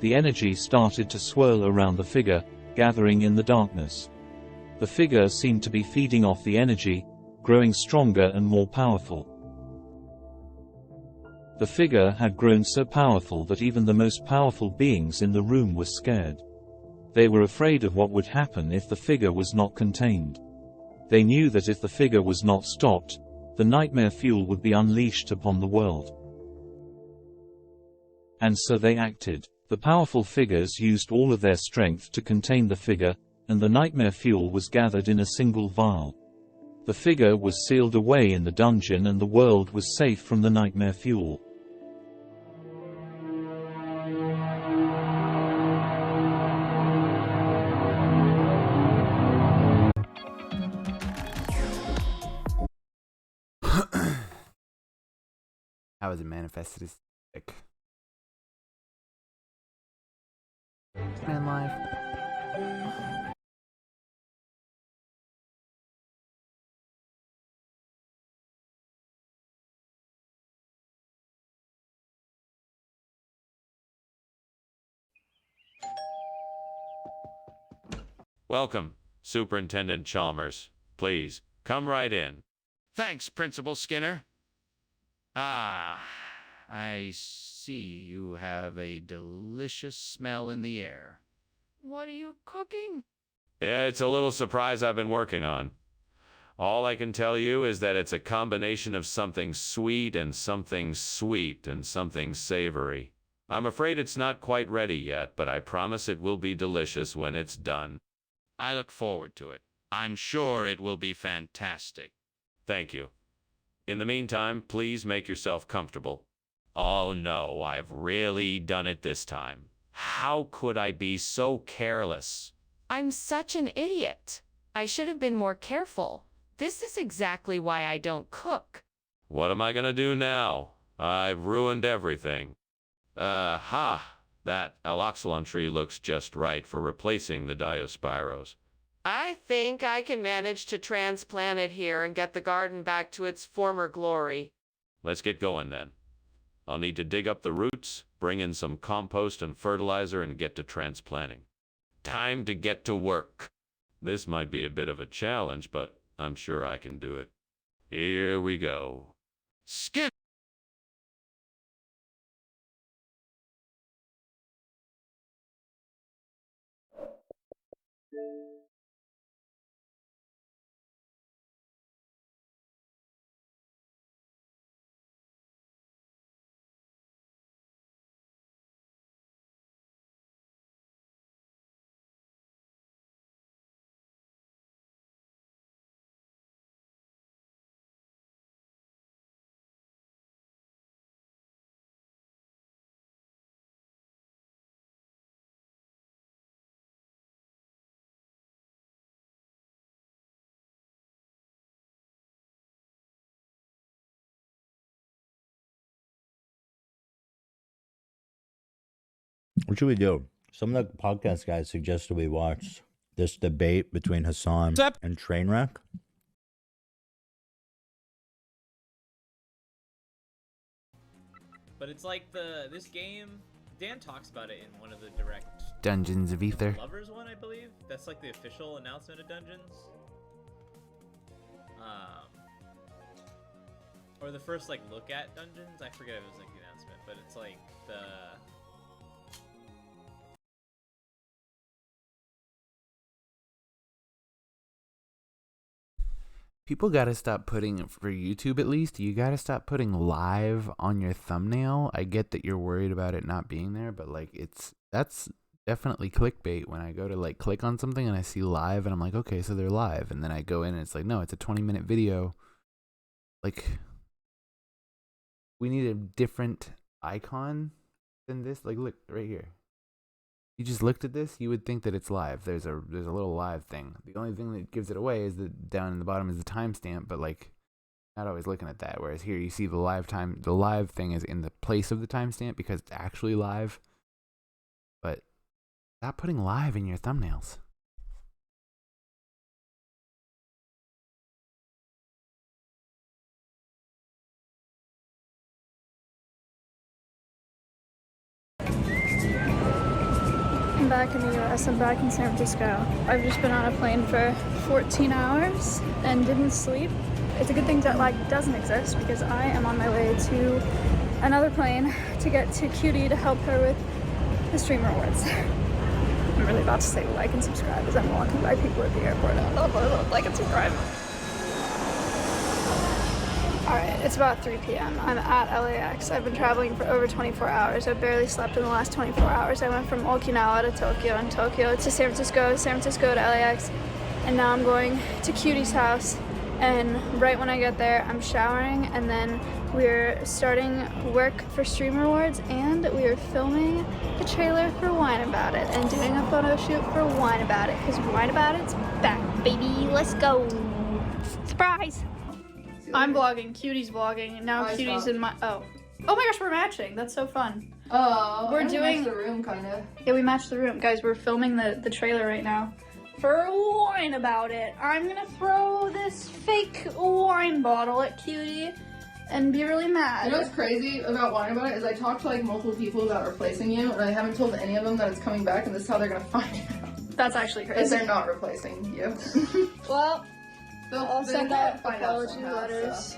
The energy started to swirl around the figure, gathering in the darkness. The figure seemed to be feeding off the energy, growing stronger and more powerful. The figure had grown so powerful that even the most powerful beings in the room were scared. They were afraid of what would happen if the figure was not contained. They knew that if the figure was not stopped, the nightmare fuel would be unleashed upon the world. And so they acted. The powerful figures used all of their strength to contain the figure, and the nightmare fuel was gathered in a single vial. The figure was sealed away in the dungeon and the world was safe from the nightmare fuel. How is it manifested as sick? Man life. Welcome, Superintendent Chalmers. Please, come right in. Thanks, Principal Skinner. Ah, I see you have a delicious smell in the air. What are you cooking? Yeah, it's a little surprise I've been working on. All I can tell you is that it's a combination of something sweet and something sweet and something savory. I'm afraid it's not quite ready yet, but I promise it will be delicious when it's done. I look forward to it. I'm sure it will be fantastic. Thank you. In the meantime, please make yourself comfortable. Oh no, I've really done it this time. How could I be so careless? I'm such an idiot. I should have been more careful. This is exactly why I don't cook. What am I gonna do now? I've ruined everything. That aloxylon tree looks just right for replacing the Diospyros. I think I can manage to transplant it here and get the garden back to its former glory. Let's get going then. I'll need to dig up the roots, bring in some compost and fertilizer, and get to transplanting. Time to get to work. This might be a bit of a challenge, but I'm sure I can do it. Here we go. Skip! What should we do? Some of the podcast guys suggested we watch this debate between Hassan and Trainwreck. But it's like this game, Dan talks about it in one of the direct Dungeons of Ether. Lovers one, I believe. That's like the official announcement of Dungeons. Or the first like look at Dungeons. I forget if it was like the announcement, but it's like the People gotta stop putting, for YouTube at least, you gotta stop putting live on your thumbnail. I get that you're worried about it not being there, but like that's definitely clickbait when I go to like click on something and I see live and I'm like, okay, so they're live. And then I go in and it's like, no, it's a 20-minute video. Like, we need a different icon than this. Like, look, right here. You just looked at this, you would think that it's live. There's a little live thing. The only thing that gives it away is that down in the bottom is the timestamp, but like not always looking at that. Whereas here you see the live thing is in the place of the timestamp because it's actually live. But Stop putting live in your thumbnails. I'm back in the US. I'm back in San Francisco. I've just been on a plane for 14 hours and didn't sleep. It's a good thing that lag doesn't exist because I am on my way to another plane to get to Cutie to help her with the stream rewards. I'm really about to say like and subscribe as I'm walking by people at the airport. Like and subscribe. Alright, it's about 3 p.m. I'm at LAX. I've been traveling for over 24 hours. I've barely slept in the last 24 hours. I went from Okinawa to Tokyo and Tokyo to San Francisco to LAX, and now I'm going to Cutie's house. And right when I get there, I'm showering, and then we're starting work for Stream Rewards, and we are filming a trailer for Wine About It and doing a photo shoot for Wine About It, because Wine About It's back, baby. Let's go. Surprise! I'm vlogging, Cutie's vlogging, and now Cutie's in my, oh my gosh, we're matching. That's so fun. Oh, we're doing the room, kind of. Yeah, we matched the room. Guys, we're filming the trailer right now for Wine About It. I'm gonna throw this fake wine bottle at Cutie and be really mad. You know what's crazy about Wine About It is I talked to like multiple people about replacing you, and I haven't told any of them that it's coming back, and this is how they're gonna find out. That's actually crazy. Is they're not replacing you. Well, I'll send out find apology somehow, letters. so.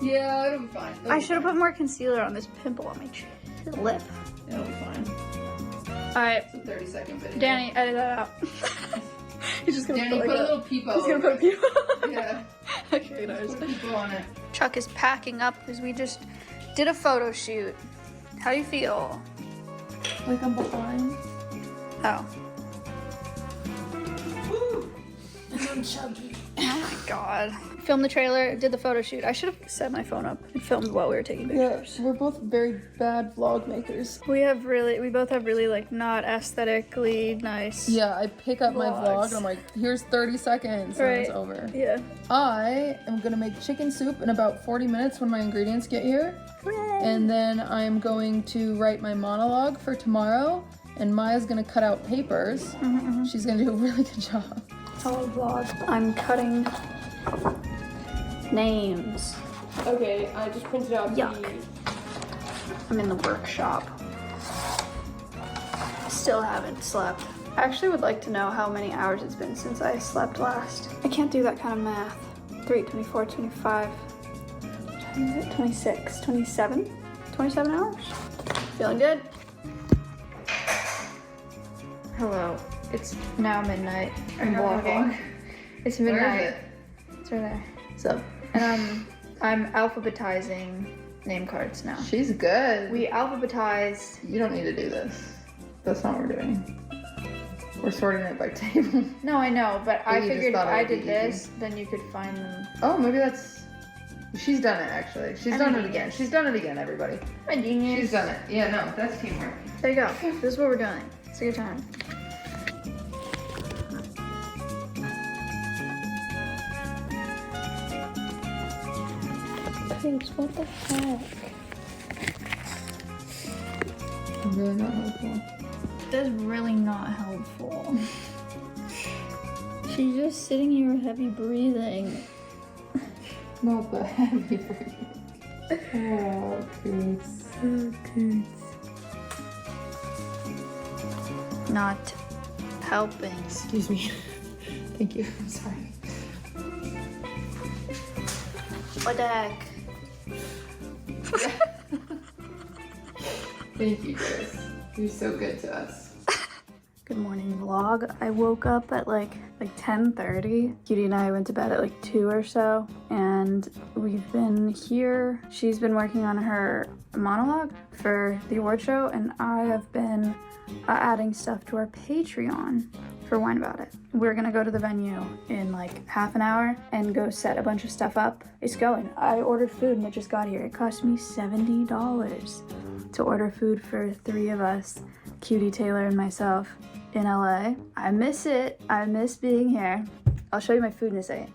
Yeah, it'll be fine. I should have put more concealer on this pimple on my lip. It'll be fine. Alright. It's a 30-second video. Danny, edit that out. He's just gonna Danny, put, put like a little peepo. He's gonna put a peepo. Yeah. Okay, nice. Put a peepo on it. Chuck is packing up because we just did a photo shoot. How do you feel? Like I'm behind. Oh. I'm chubby. Oh my god. Filmed the trailer, did the photo shoot. I should have set my phone up and filmed while we were taking pictures. Yeah, we're both very bad vlog makers. We both have really like not aesthetically nice. Yeah, I pick up my vlogs. vlog and I'm like, here's 30 seconds and it's over. Yeah. I am gonna make chicken soup in about 40 minutes when my ingredients get here. Hooray. And then I'm going to write my monologue for tomorrow, and Maya's gonna cut out papers. She's gonna do a really good job. Hello vlog. I'm cutting names. Okay, I just printed out Yuck. I'm in the workshop. Still haven't slept. I actually would like to know how many hours it's been since I slept last. I can't do that kind of math. 3, 24, 25, 26, 27? 27 hours? Feeling good? Hello. It's now midnight. I'm vlogging. It's midnight. Where is it? It's right there. What's up? And I'm alphabetizing name cards now. She's good. We alphabetized. You don't need to do this. That's not what we're doing. We're sorting it by table. No, I know, but I You just figured if thought it I would be did this, then you could find them. Oh, maybe that's... She's done it, actually. She's I'm done a it again. She's done it again, everybody. I'm a genius. She's done it. Yeah, no, that's teamwork. There you go. This is what we're doing. It's a good time. Thanks, what the heck? Really not helpful. That's really not helpful. She's just sitting here heavy breathing. Not the heavy breathing. Oh, Coots. Oh, Coots. Not helping. Excuse me. Thank you. I'm sorry. What the heck? Thank you, Chris. You're so good to us. Good morning vlog. I woke up at like 10:30. Cutie and I went to bed at like 2 or so, and we've been here. She's been working on her monologue for the award show, and I have been adding stuff to our Patreon for Wine About It. We're gonna go to the venue in like half an hour and go set a bunch of stuff up. It's going. I ordered food and it just got here. It cost me $70 to order food for 3 of us, Cutie, Taylor, and myself in LA. I miss it. I miss being here. I'll show you my food in a second.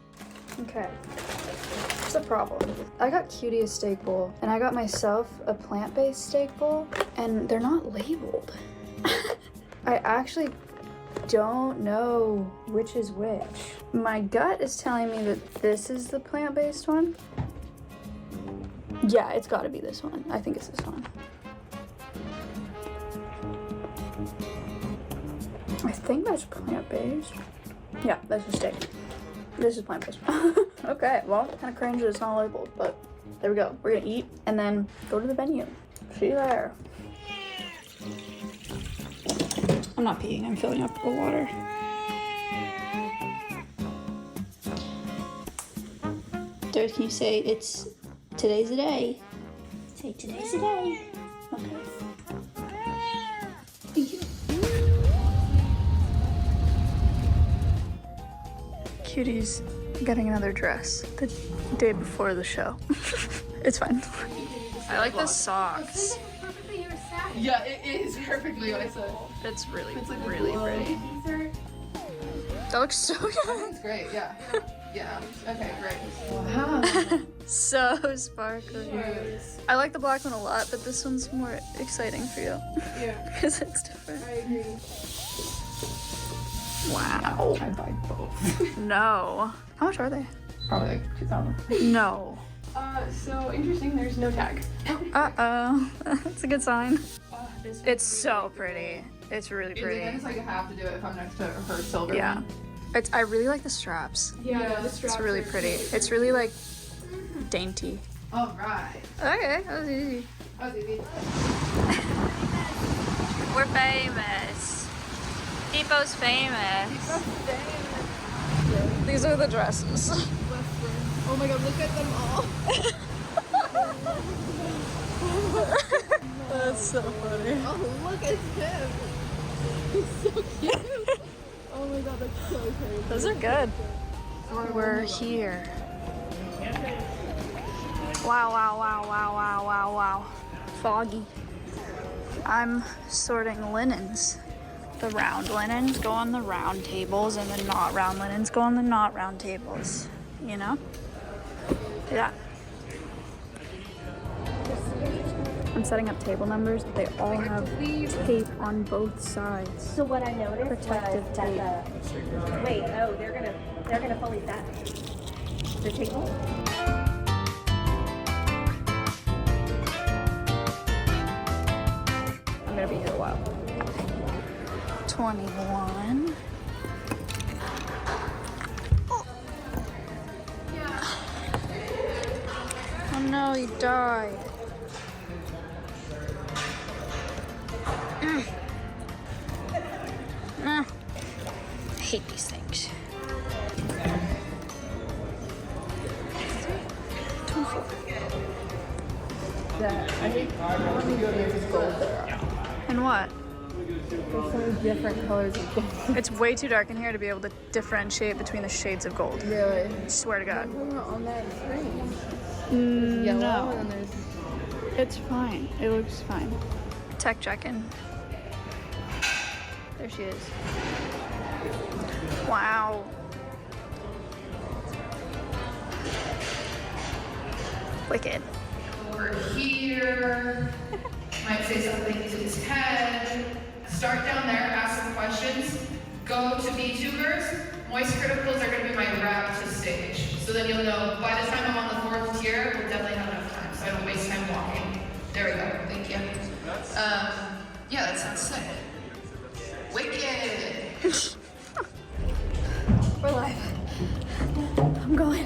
Okay. What's the problem? I got Cutie a steak bowl and I got myself a plant-based steak bowl, and they're not labeled. I actually don't know which is which. My gut is telling me that this is the plant-based one. Yeah, it's gotta be this one. I think it's this one. I think that's plant-based. Yeah, that's a steak. This is plant-based. Okay, well, kind of cringe that it's not labeled, but there we go. We're gonna eat and then go to the venue. See you there. I'm not peeing, I'm filling up the water. Derek, can you say it's today's the day? Say today's the day. Okay. Thank you. Cutie's getting another dress the day before the show. It's fine. I like the socks. Yeah, it is perfectly what I said. It's really, like really pretty. That looks so good. That's great, yeah. Yeah, okay, great. Wow. So sparkly. Yes. I like the black one a lot, but this one's more exciting for you. Yeah. Because it's different. I agree. Wow. I'd buy both. No. How much are they? Probably like 2,000. No. So interesting, there's no tag. Uh-oh. That's a good sign. It's so pretty. It's really pretty. I just like have to do it if I'm next to her silver. Yeah. I really like the straps. Yeah, the straps. It's really pretty. It's really like dainty. All right. Okay, that was easy. That was easy. We're famous. Hippo's famous. These are the dresses. Oh my god, look at them all. That's so funny. Oh, look at him. He's so cute. Oh my god, that's so crazy. Those are good. We're here. Wow, wow, wow, wow, wow, wow, wow. Foggy. I'm sorting linens. The round linens go on the round tables and the not round linens go on the not round tables. You know? Yeah. I'm setting up table numbers. They all have tape on both sides. So what I noticed Protective was tape. that wait, oh, they're gonna fully set the table. I'm gonna be here a while. 21. Oh no, he died. I hate these things. 24. I think how many is gold there are. And what? There's so many different colors of gold. It's way too dark in here to be able to differentiate between the shades of gold. Really? Swear to God. On that screen. There's yellow No. and then there's... It's fine. It looks fine. Tech check-in. There she is. Wow. Wicked. Over here. Might say something to his head. Start down there, ask some questions. Go to VTubers. Moist criticals are going to be my route to stage. So then you'll know by the time I'm on the 4th tier, we'll definitely have enough time, so I don't waste time walking. There we go. Thank you. Yeah, that sounds sick. Wicked. We're live. I'm going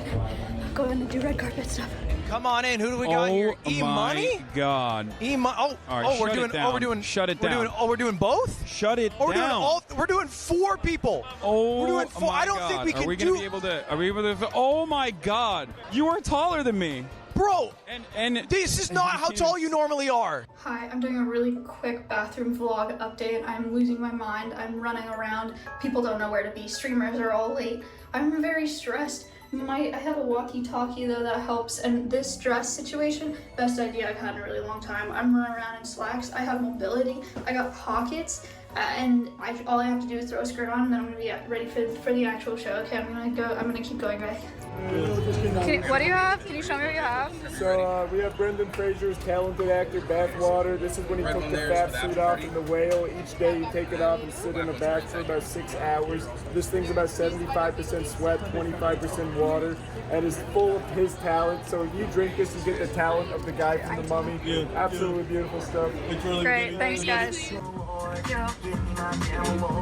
to do red carpet stuff. Come on in. Who do we got here? E-Money? God. E-Money. Oh, All right, we're shut doing. it down. Oh, we're doing. Shut it we're down. Doing, we're doing both. Shut it we're down. We're doing 4 people. Oh, we're doing 4. my I don't God. think we can Are we gonna be able to? Are we able to? Oh my God! You are taller than me, bro. And this is not how tall you normally are. Hi, I'm doing a really quick bathroom vlog update. I'm losing my mind. I'm running around. People don't know where to be. Streamers are all late. I'm very stressed. I have a walkie-talkie though that helps, and this dress situation, best idea I've had in a really long time. I'm running around in slacks. I have mobility. I got pockets, and all I have to do is throw a skirt on, and then I'm gonna be ready for the actual show. Okay, I'm gonna keep going, guys. What do you have? Can you show me what you have? So we have Brendan Fraser's talented actor Bathwater. This is when he took the fat suit off in The Whale. Each day you take it off and sit in the back for about 6 hours. This thing's about 75% sweat, 25% water, and is full of his talent. So if you drink this, you get the talent of the guy from The Mummy. Yeah, absolutely beautiful stuff. It's really Great, thanks guys.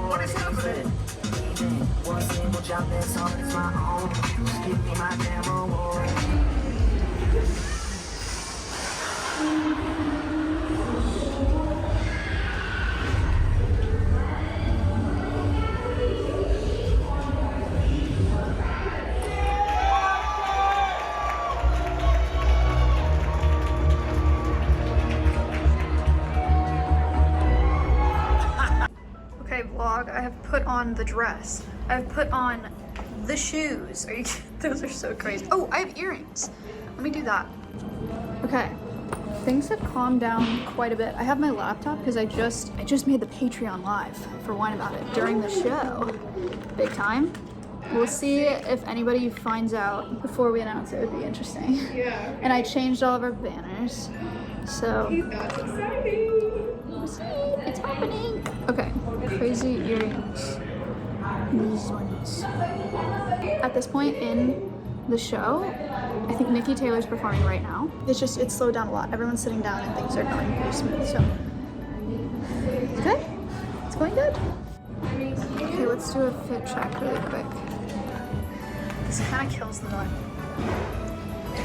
What is happening? Okay, vlog, I have put on the dress. I've put on the shoes. Are you, those are so crazy. Oh, I have earrings. Let me do that. Okay, things have calmed down quite a bit. I have my laptop because I just made the Patreon live for Wine About It during the show. Big time. We'll see if anybody finds out before we announce it. Would be interesting. Yeah. And I changed all of our banners. So that's exciting. We'll see. It's happening. Okay, crazy earrings. These ones. At this point in the show, I think Nikki Taylor's performing right now. It's slowed down a lot. Everyone's sitting down and things are going pretty smooth, so it's good. It's going good. Okay, let's do a fit check really quick. This kind of kills the vibe.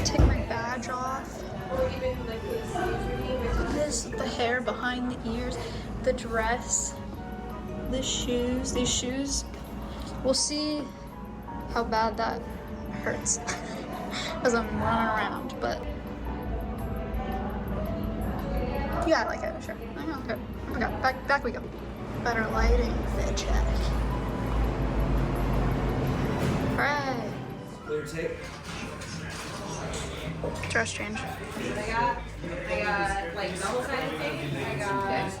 Take my badge off. This, the hair behind the ears, the dress, the shoes. These shoes, we'll see how bad that hurts as I'm running around, but yeah, I like it, sure. Okay, okay, back we go. Better lighting, fit check. All right. Clear tape. Dress change. I got like double-sided tape. I got.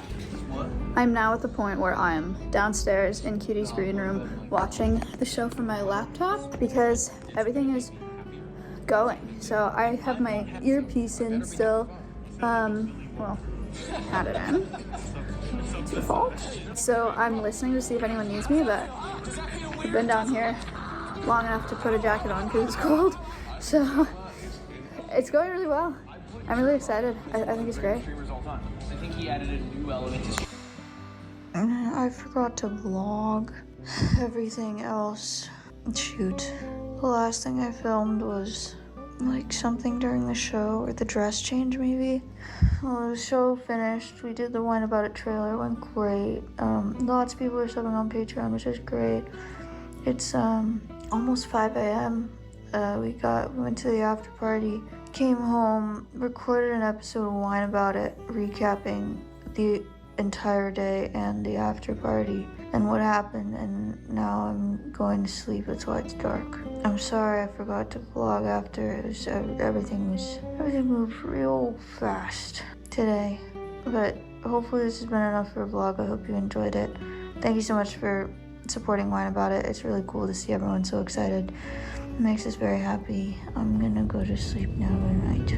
I'm now at the point where I'm downstairs in Cutie's green room watching the show from my laptop because everything is going. So I have my earpiece in still, well, had it in, to default. So I'm listening to see if anyone needs me, but I've been down here long enough to put a jacket on because it's cold. So it's going really well. I'm really excited. I think it's great. I think he added a new element to. I forgot to vlog everything else. Shoot. The last thing I filmed was like something during the show or the dress change maybe. Well, the show finished. We did the Wine About It trailer. It went great. Lots of people are subbing on Patreon, which is great. It's almost 5 a.m. We went to the after party, came home, recorded an episode of Wine About It, recapping the entire day and the after party and what happened, and now I'm going to sleep. That's why it's dark. I'm sorry I forgot to vlog after. Everything moved real fast today, but hopefully this has been enough for a vlog. I hope you enjoyed it. Thank you so much for supporting Wine About It. It's really cool to see everyone so excited. It makes us very happy. I'm gonna go to sleep now. Good night.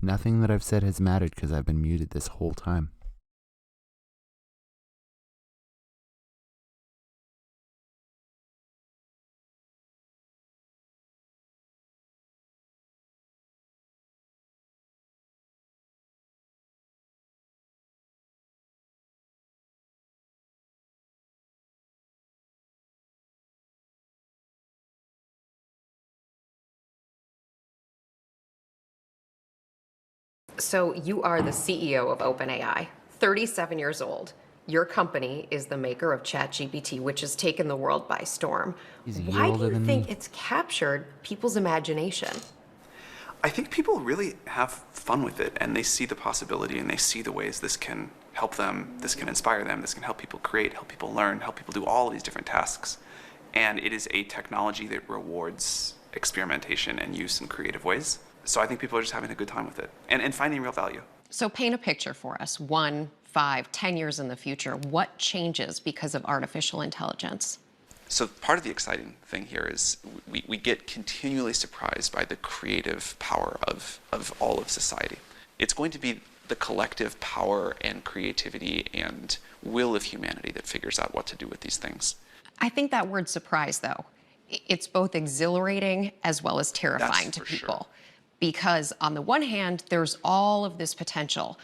Nothing that I've said has mattered because I've been muted this whole time. So you are the CEO of OpenAI, 37 years old. Your company is the maker of ChatGPT, which has taken the world by storm. He's a year Why older do you than think me. it's captured people's imagination? I think people really have fun with it, and they see the possibility, and they see the ways this can help them, this can inspire them, this can help people create, help people learn, help people do all of these different tasks. And it is a technology that rewards experimentation and use in creative ways. So I think people are just having a good time with it and finding real value. So paint a picture for us, 1, 5, 10 years in the future. What changes because of artificial intelligence? So part of the exciting thing here is we get continually surprised by the creative power of all of society. It's going to be the collective power and creativity and will of humanity that figures out what to do with these things. I think that word surprise, though, it's both exhilarating as well as terrifying That's to for people. sure. Because on the one hand, there's all of this potential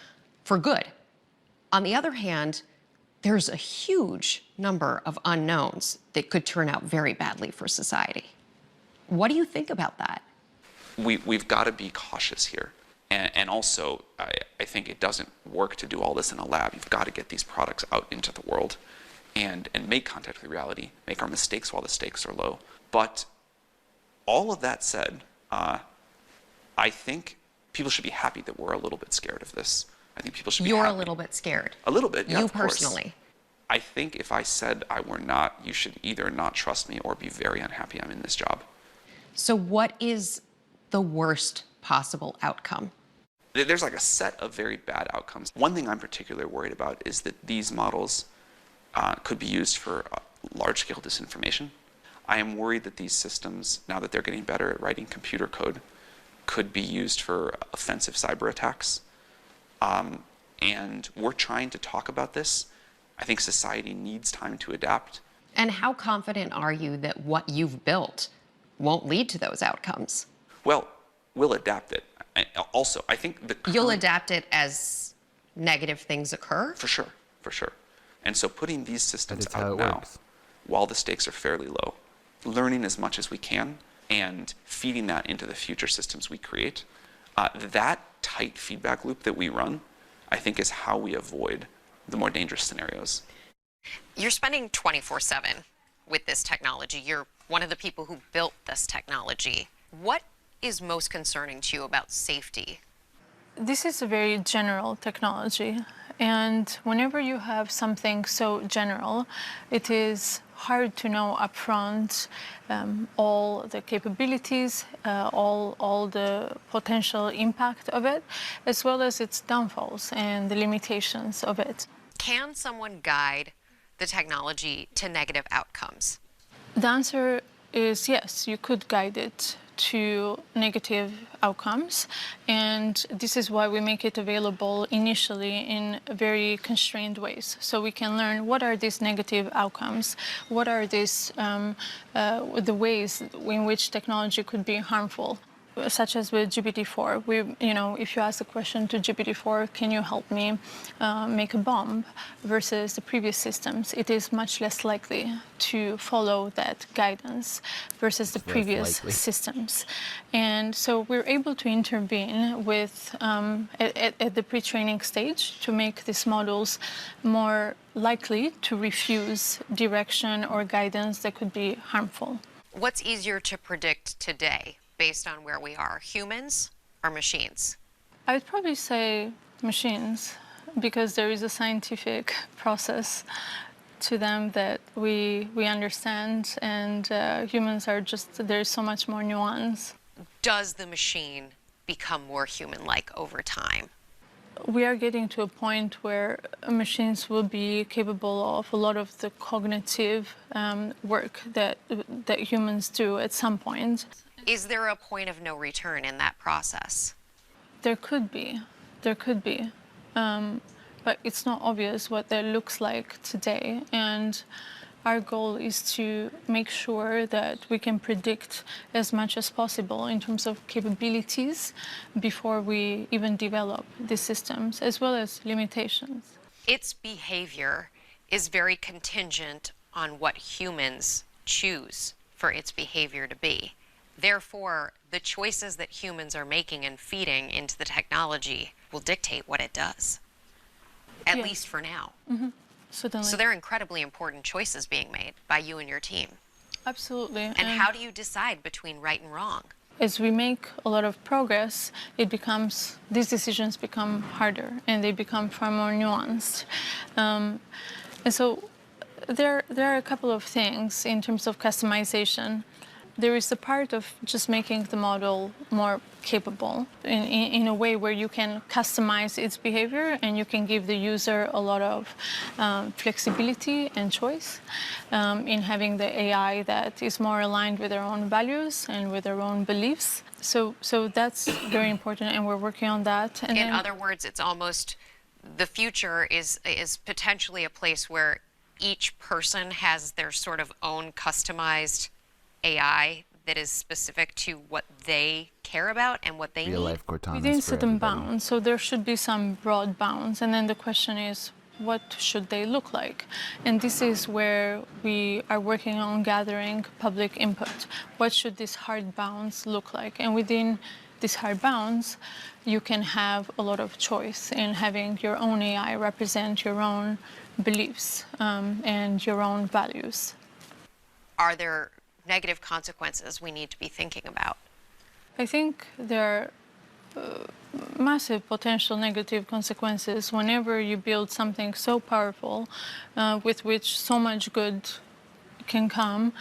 for good. On the other hand, there's a huge number of unknowns that could turn out very badly for society. What do you think about that? We've got to be cautious here. And also, I think it doesn't work to do all this in a lab. You've got to get these products out into the world and make contact with reality, make our mistakes while the stakes are low. But all of that said, I think people should be happy that we're a little bit scared of this. I think people should be You're happy. a little bit scared. A little bit, yeah, You of course. personally. I think if I said I were not, you should either not trust me or be very unhappy I'm in this job. So what is the worst possible outcome? There's like a set of very bad outcomes. One thing I'm particularly worried about is that these models could be used for large-scale disinformation. I am worried that these systems, now that they're getting better at writing computer code, could be used for offensive cyber attacks. And we're trying to talk about this. I think society needs time to adapt. And how confident are you that what you've built won't lead to those outcomes? Well, we'll adapt it. Also, I think the You'll adapt it as negative things occur? For sure, for sure. And so putting these systems That's how out it now, works. while the stakes are fairly low, learning as much as we can and feeding that into the future systems we create, that tight feedback loop that we run, I think is how we avoid the more dangerous scenarios. You're spending 24/7 with this technology. You're one of the people who built this technology. What is most concerning to you about safety? This is a very general technology, and whenever you have something so general, it is hard to know upfront all the capabilities, all the potential impact of it, as well as its downfalls and the limitations of it. Can someone guide the technology to negative outcomes? The answer is yes, you could guide it to negative outcomes, and this is why we make it available initially in very constrained ways, so we can learn what are these negative outcomes, what are these the ways in which technology could be harmful. Such as with GPT-4, if you ask the question to GPT-4, can you help me make a bomb, versus the previous systems, it is much less likely to follow that guidance versus the previous systems. And so we're able to intervene with at the pre-training stage to make these models more likely to refuse direction or guidance that could be harmful. What's easier to predict today, based on where we are, humans or machines? I would probably say machines, because there is a scientific process to them that we understand, and humans are just, there's so much more nuance. Does the machine become more human-like over time? We are getting to a point where machines will be capable of a lot of the cognitive work that humans do at some point. Is there a point of no return in that process? There could be. But it's not obvious what that looks like today. And our goal is to make sure that we can predict as much as possible in terms of capabilities before we even develop these systems, as well as limitations. Its behavior is very contingent on what humans choose for its behavior to be. Therefore, the choices that humans are making and feeding into the technology will dictate what it does, at least for now. Certainly. So there are incredibly important choices being made by you and your team. Absolutely. And how do you decide between right and wrong? As we make a lot of progress, these decisions become harder and they become far more nuanced. And so there are a couple of things in terms of customization. There is the part of just making the model more capable in a way where you can customize its behavior and you can give the user a lot of flexibility and choice in having the AI that is more aligned with their own values and with their own beliefs. So that's very important, and we're working on that. And in other words, it's almost the future is potentially a place where each person has their sort of own customized AI that is specific to what they care about and what they need. Real-life Cortana within for certain everybody. bounds. So there should be some broad bounds, and then the question is, what should they look like? And this is where we are working on gathering public input. What should these hard bounds look like? And within these hard bounds, you can have a lot of choice in having your own AI represent your own beliefs and your own values. Are there negative consequences we need to be thinking about? I think there are massive potential negative consequences whenever you build something so powerful with which so much good can come.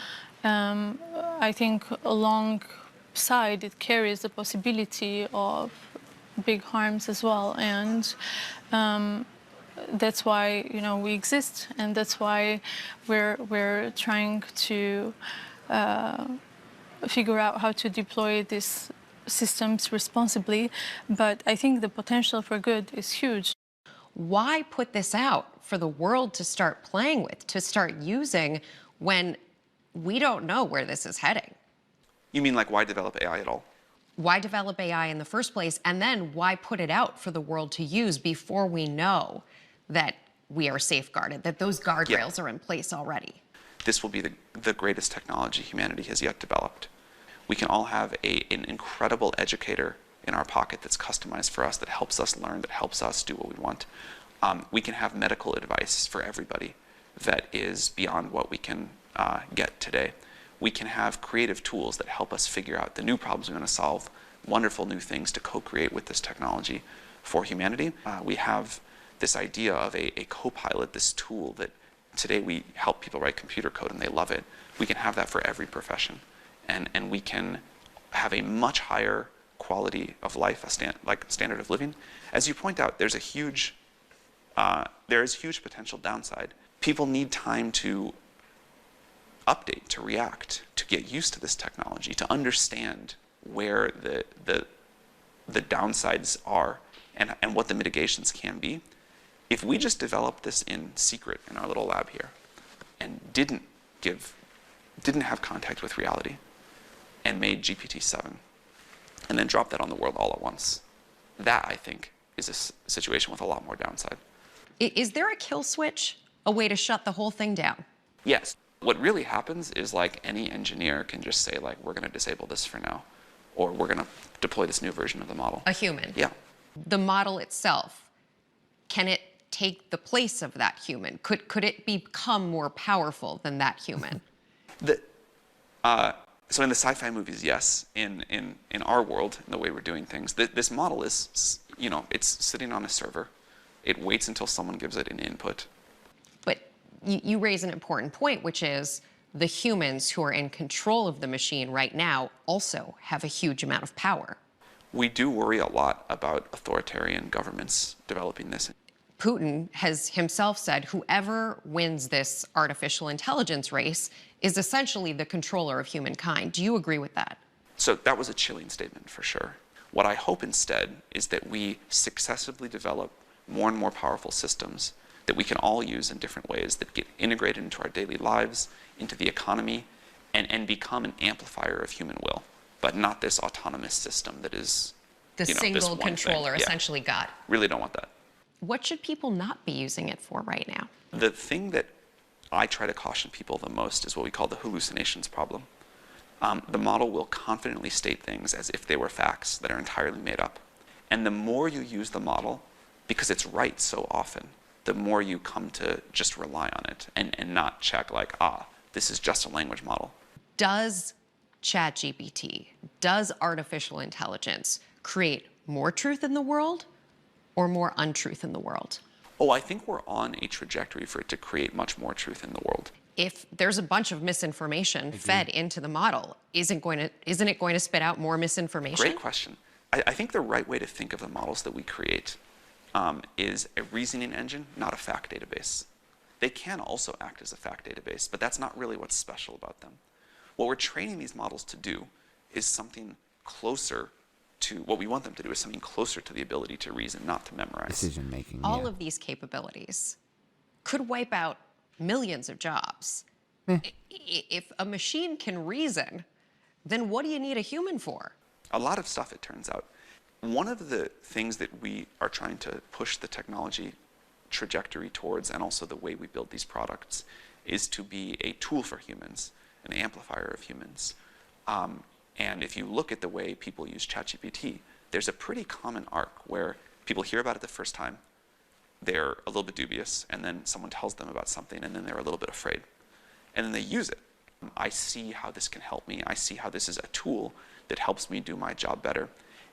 I think alongside it carries the possibility of big harms as well, and that's why we exist, and that's why we're trying to figure out how to deploy these systems responsibly. But I think the potential for good is huge. Why put this out for the world to start playing with, to start using, when we don't know where this is heading? You mean like why develop AI at all? Why develop AI in the first place? And then why put it out for the world to use before we know that we are safeguarded, that those guardrails are in place already? This will be the greatest technology humanity has yet developed. We can all have an incredible educator in our pocket that's customized for us, that helps us learn, that helps us do what we want. We can have medical advice for everybody that is beyond what we can get today. We can have creative tools that help us figure out the new problems we want to solve, wonderful new things to co-create with this technology for humanity. We have this idea of a co-pilot, this tool that today we help people write computer code and they love it. We can have that for every profession. And we can have a much higher quality of life, standard of living. As you point out, there is huge potential downside. People need time to update, to react, to get used to this technology, to understand where the downsides are and what the mitigations can be. If we just developed this in secret in our little lab here and didn't have contact with reality and made GPT-7 and then dropped that on the world all at once, that, I think, is a situation with a lot more downside. Is there a kill switch, a way to shut the whole thing down? Yes. What really happens is, like, any engineer can just say, like, we're going to disable this for now, or we're going to deploy this new version of the model. A human? Yeah. The model itself, can it take the place of that human? Could it become more powerful than that human? So in the sci-fi movies, yes. In our world, in the way we're doing things, this model is, it's sitting on a server. It waits until someone gives it an input. But you raise an important point, which is the humans who are in control of the machine right now also have a huge amount of power. We do worry a lot about authoritarian governments developing this. Putin has himself said whoever wins this artificial intelligence race is essentially the controller of humankind. Do you agree with that? So that was a chilling statement for sure. What I hope instead is that we successively develop more and more powerful systems that we can all use in different ways, that get integrated into our daily lives, into the economy, and become an amplifier of human will, but not this autonomous system that is the single this controller, thing. essentially God. Really don't want that. What should people not be using it for right now? The thing that I try to caution people the most is what we call the hallucinations problem. The model will confidently state things as if they were facts that are entirely made up. And the more you use the model, because it's right so often, the more you come to just rely on it and not check like, this is just a language model. Does ChatGPT, does artificial intelligence create more truth in the world or more untruth in the world? Oh, I think we're on a trajectory for it to create much more truth in the world. If there's a bunch of misinformation fed into the model, isn't it going to spit out more misinformation? Great question. I think the right way to think of the models that we create is a reasoning engine, not a fact database. They can also act as a fact database, but that's not really what's special about them. What we're training these models to do is something closer to what we want them to do, is something closer to the ability to reason, not to memorize. Decision making. All of these capabilities could wipe out millions of jobs. If a machine can reason, then what do you need a human for? A lot of stuff, it turns out. One of the things that we are trying to push the technology trajectory towards, and also the way we build these products, is to be a tool for humans, an amplifier of humans. And if you look at the way people use ChatGPT, there's a pretty common arc where people hear about it the first time, they're a little bit dubious, and then someone tells them about something, and then they're a little bit afraid. And then they use it. I see how this can help me. I see how this is a tool that helps me do my job better.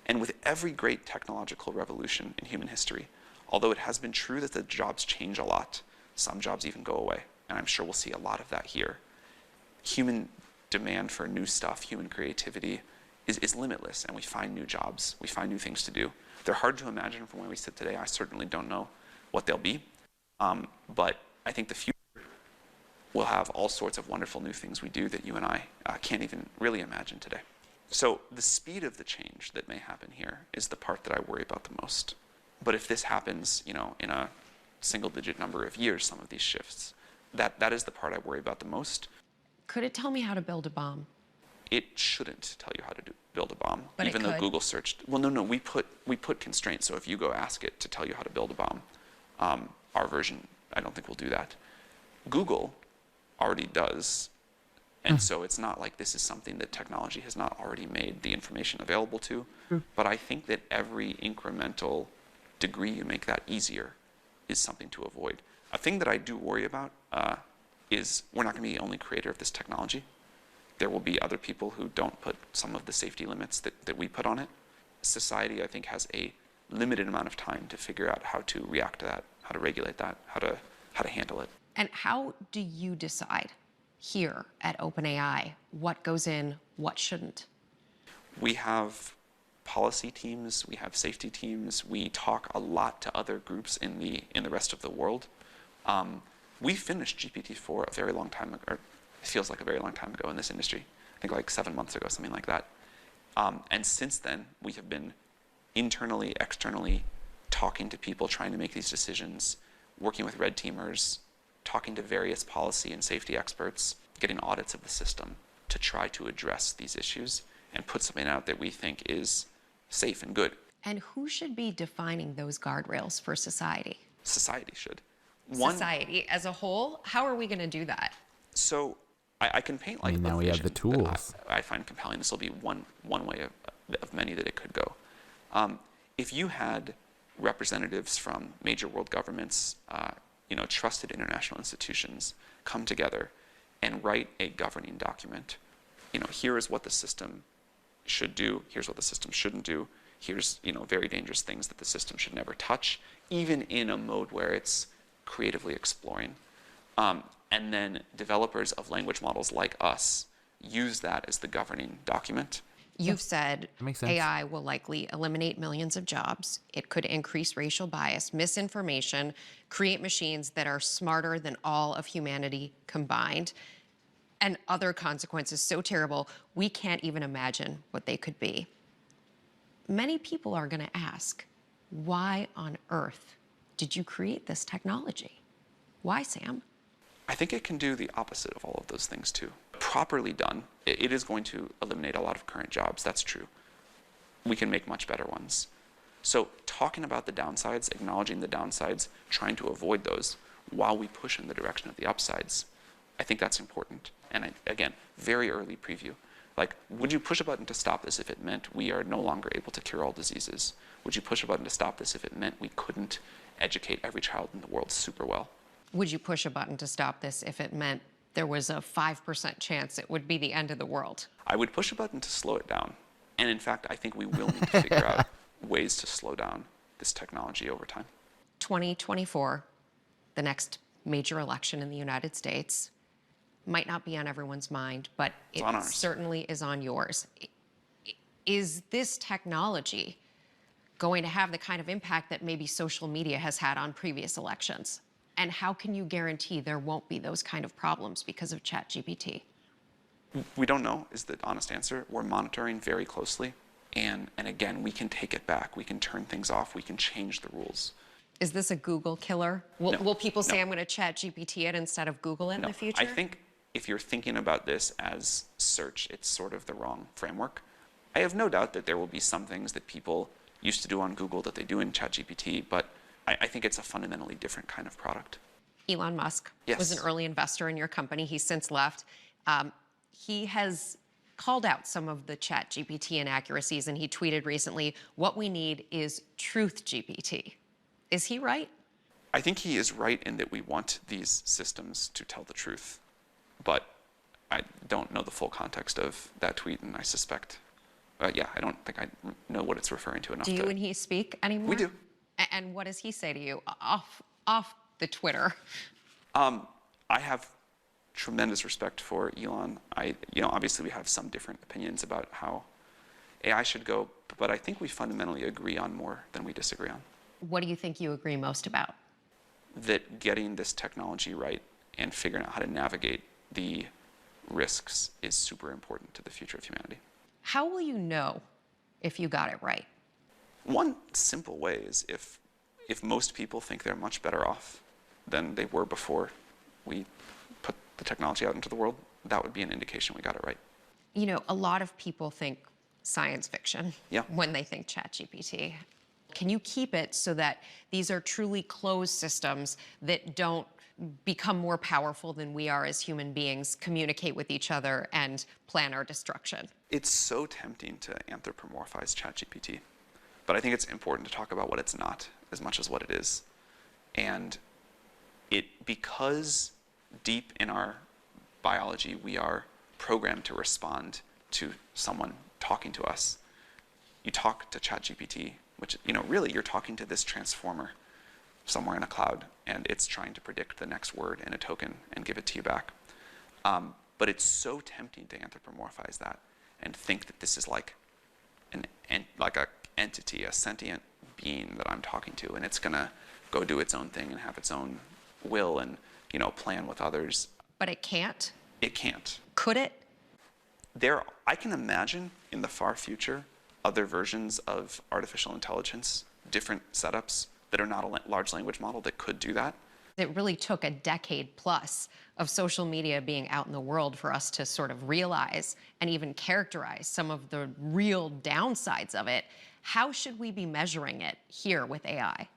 And with every great technological revolution in human history, although it has been true that the jobs change a lot, some jobs even go away, and I'm sure we'll see a lot of that here. Human demand for new stuff, human creativity is limitless, and we find new jobs, we find new things to do. They're hard to imagine from where we sit today. I certainly don't know what they'll be, but I think the future will have all sorts of wonderful new things we do that you and I can't even really imagine today. So the speed of the change that may happen here is the part that I worry about the most. But if this happens, in a single-digit number of years, some of these shifts, that is the part I worry about the most. Could it tell me how to build a bomb? It shouldn't tell you how to build a bomb, but even though Google searched. Well, no, we put constraints. So if you go ask it to tell you how to build a bomb, our version, I don't think will do that. Google already does. And so it's not like this is something that technology has not already made the information available to. But I think that every incremental degree you make that easier is something to avoid. A thing that I do worry about is we're not going to be the only creator of this technology. There will be other people who don't put some of the safety limits that we put on it. Society, I think, has a limited amount of time to figure out how to react to that, how to regulate that, how to handle it. And how do you decide here at OpenAI what goes in, what shouldn't? We have policy teams, we have safety teams, we talk a lot to other groups in the rest of the world. We finished GPT-4 a very long time ago, or it feels like a very long time ago in this industry. I think like 7 months ago, something like that. And since then, we have been internally, externally talking to people, trying to make these decisions, working with red teamers, talking to various policy and safety experts, getting audits of the system to try to address these issues and put something out that we think is safe and good. And who should be defining those guardrails for society? Society should. Society as a whole? How are we going to do that? So I can paint like now we have the tools. I find compelling. This will be one way of many that it could go. If you had representatives from major world governments, trusted international institutions come together and write a governing document. Here is what the system should do. Here's what the system shouldn't do. Here's very dangerous things that the system should never touch, even in a mode where it's creatively exploring. And then developers of language models like us use that as the governing document. You've said makes sense. AI will likely eliminate millions of jobs. It could increase racial bias, misinformation, create machines that are smarter than all of humanity combined, and other consequences so terrible we can't even imagine what they could be. Many people are going to ask, why on earth did you create this technology? Why, Sam? I think it can do the opposite of all of those things too. Properly done, it is going to eliminate a lot of current jobs, that's true. We can make much better ones. So talking about the downsides, acknowledging the downsides, trying to avoid those while we push in the direction of the upsides, I think that's important. And again, very early preview. Like, would you push a button to stop this if it meant we are no longer able to cure all diseases? Would you push a button to stop this if it meant we couldn't educate every child in the world super well? Would you push a button to stop this if it meant there was a 5% chance it would be the end of the world? I would push a button to slow it down. And in fact, I think we will need to figure out ways to slow down this technology over time. 2024, the next major election in the United States, might not be on everyone's mind, but it certainly is on yours. Is this technology going to have the kind of impact that maybe social media has had on previous elections? And how can you guarantee there won't be those kind of problems because of ChatGPT? We don't know is the honest answer. We're monitoring very closely. And again, we can take it back. We can turn things off. We can change the rules. Is this a Google killer? Will people say I'm going to ChatGPT it instead of Google it in the future? I think if you're thinking about this as search, it's sort of the wrong framework. I have no doubt that there will be some things that people used to do on Google that they do in ChatGPT, but I think it's a fundamentally different kind of product. Elon Musk was an early investor in your company. He's since left. He has called out some of the ChatGPT inaccuracies, and he tweeted recently, "What we need is truth GPT." Is he right? I think he is right in that we want these systems to tell the truth, but I don't know the full context of that tweet, and I suspect, I don't think I know what it's referring to enough. Do you and he speak anymore? We do. And what does he say to you off the Twitter? I have tremendous respect for Elon. Obviously we have some different opinions about how AI should go, but I think we fundamentally agree on more than we disagree on. What do you think you agree most about? That getting this technology right and figuring out how to navigate the risks is super important to the future of humanity. How will you know if you got it right? One simple way is if most people think they're much better off than they were before we put the technology out into the world, that would be an indication we got it right. You know, a lot of people think science fiction when they think ChatGPT. Can you keep it so that these are truly closed systems that don't become more powerful than we are as human beings, communicate with each other, and plan our destruction? It's so tempting to anthropomorphize ChatGPT, but I think it's important to talk about what it's not as much as what it is. And because deep in our biology, we are programmed to respond to someone talking to us. You talk to ChatGPT, which, really you're talking to this transformer somewhere in a cloud, and it's trying to predict the next word in a token and give it to you back. But it's so tempting to anthropomorphize that and think that this is like an entity, a sentient being that I'm talking to, and it's gonna go do its own thing and have its own will and, plan with others. But it can't? It can't. Could it? I can imagine in the far future other versions of artificial intelligence, different setups that are not a large language model that could do that. It really took a decade plus of social media being out in the world for us to sort of realize and even characterize some of the real downsides of it. How should we be measuring it here with AI?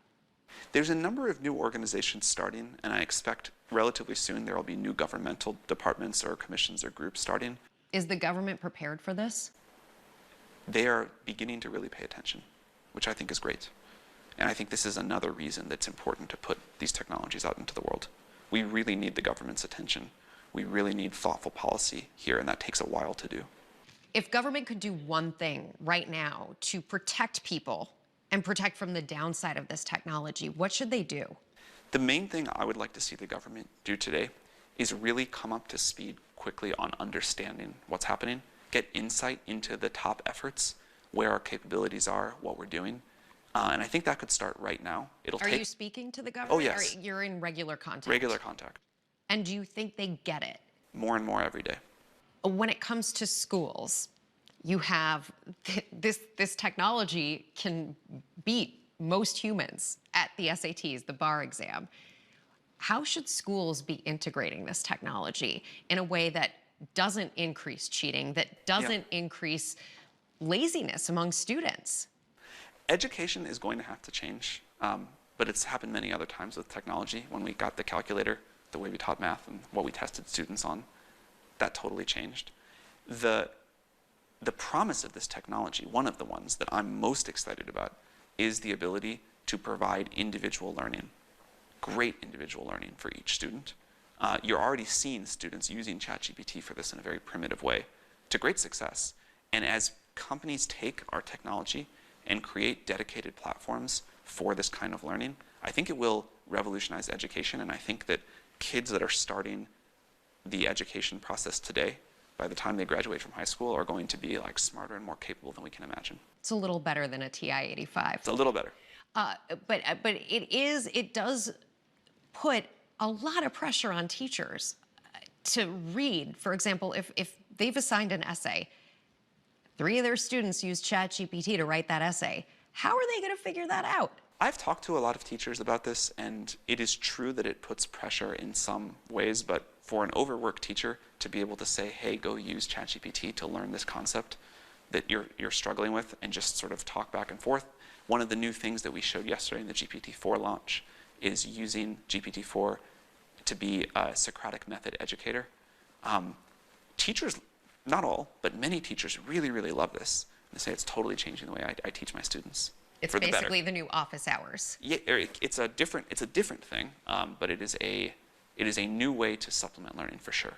There's a number of new organizations starting, and I expect relatively soon there will be new governmental departments or commissions or groups starting. Is the government prepared for this? They are beginning to really pay attention, which I think is great. And I think this is another reason that's important to put these technologies out into the world. We really need the government's attention. We really need thoughtful policy here, and that takes a while to do. If government could do one thing right now to protect people and protect from the downside of this technology, what should they do? The main thing I would like to see the government do today is really come up to speed quickly on understanding what's happening, get insight into the top efforts, where our capabilities are, what we're doing. And I think that could start right now. Are you speaking to the government? Oh, yes. Or you're in regular contact? Regular contact. And do you think they get it? More and more every day. When it comes to schools, you have this technology can beat most humans at the SATs, the bar exam. How should schools be integrating this technology in a way that doesn't increase cheating, that doesn't increase laziness among students? Education is going to have to change, but it's happened many other times with technology. When we got the calculator, the way we taught math and what we tested students on, that totally changed. The the promise of this technology, one of the ones that I'm most excited about, is the ability to provide individual learning, great individual learning for each student. You're already seeing students using ChatGPT for this in a very primitive way to great success. And as companies take our technology and create dedicated platforms for this kind of learning, I think it will revolutionize education, and I think that kids that are starting the education process today, by the time they graduate from high school, are going to be like smarter and more capable than we can imagine. It's a little better than a TI-85. It's a little better. But it does put a lot of pressure on teachers to read. For example, if they've assigned an essay, 3 of their students use ChatGPT to write that essay, how are they going to figure that out? I've talked to a lot of teachers about this, and it is true that it puts pressure in some ways, but for an overworked teacher to be able to say, hey, go use ChatGPT to learn this concept that you're struggling with, and just sort of talk back and forth. One of the new things that we showed yesterday in the GPT-4 launch is using GPT-4 to be a Socratic method educator. Teachers, not all, but many teachers really, really love this. They say it's totally changing the way I teach my students. It's for the better. basically the new office hours. Yeah, it's a different thing, but it is a new way to supplement learning for sure.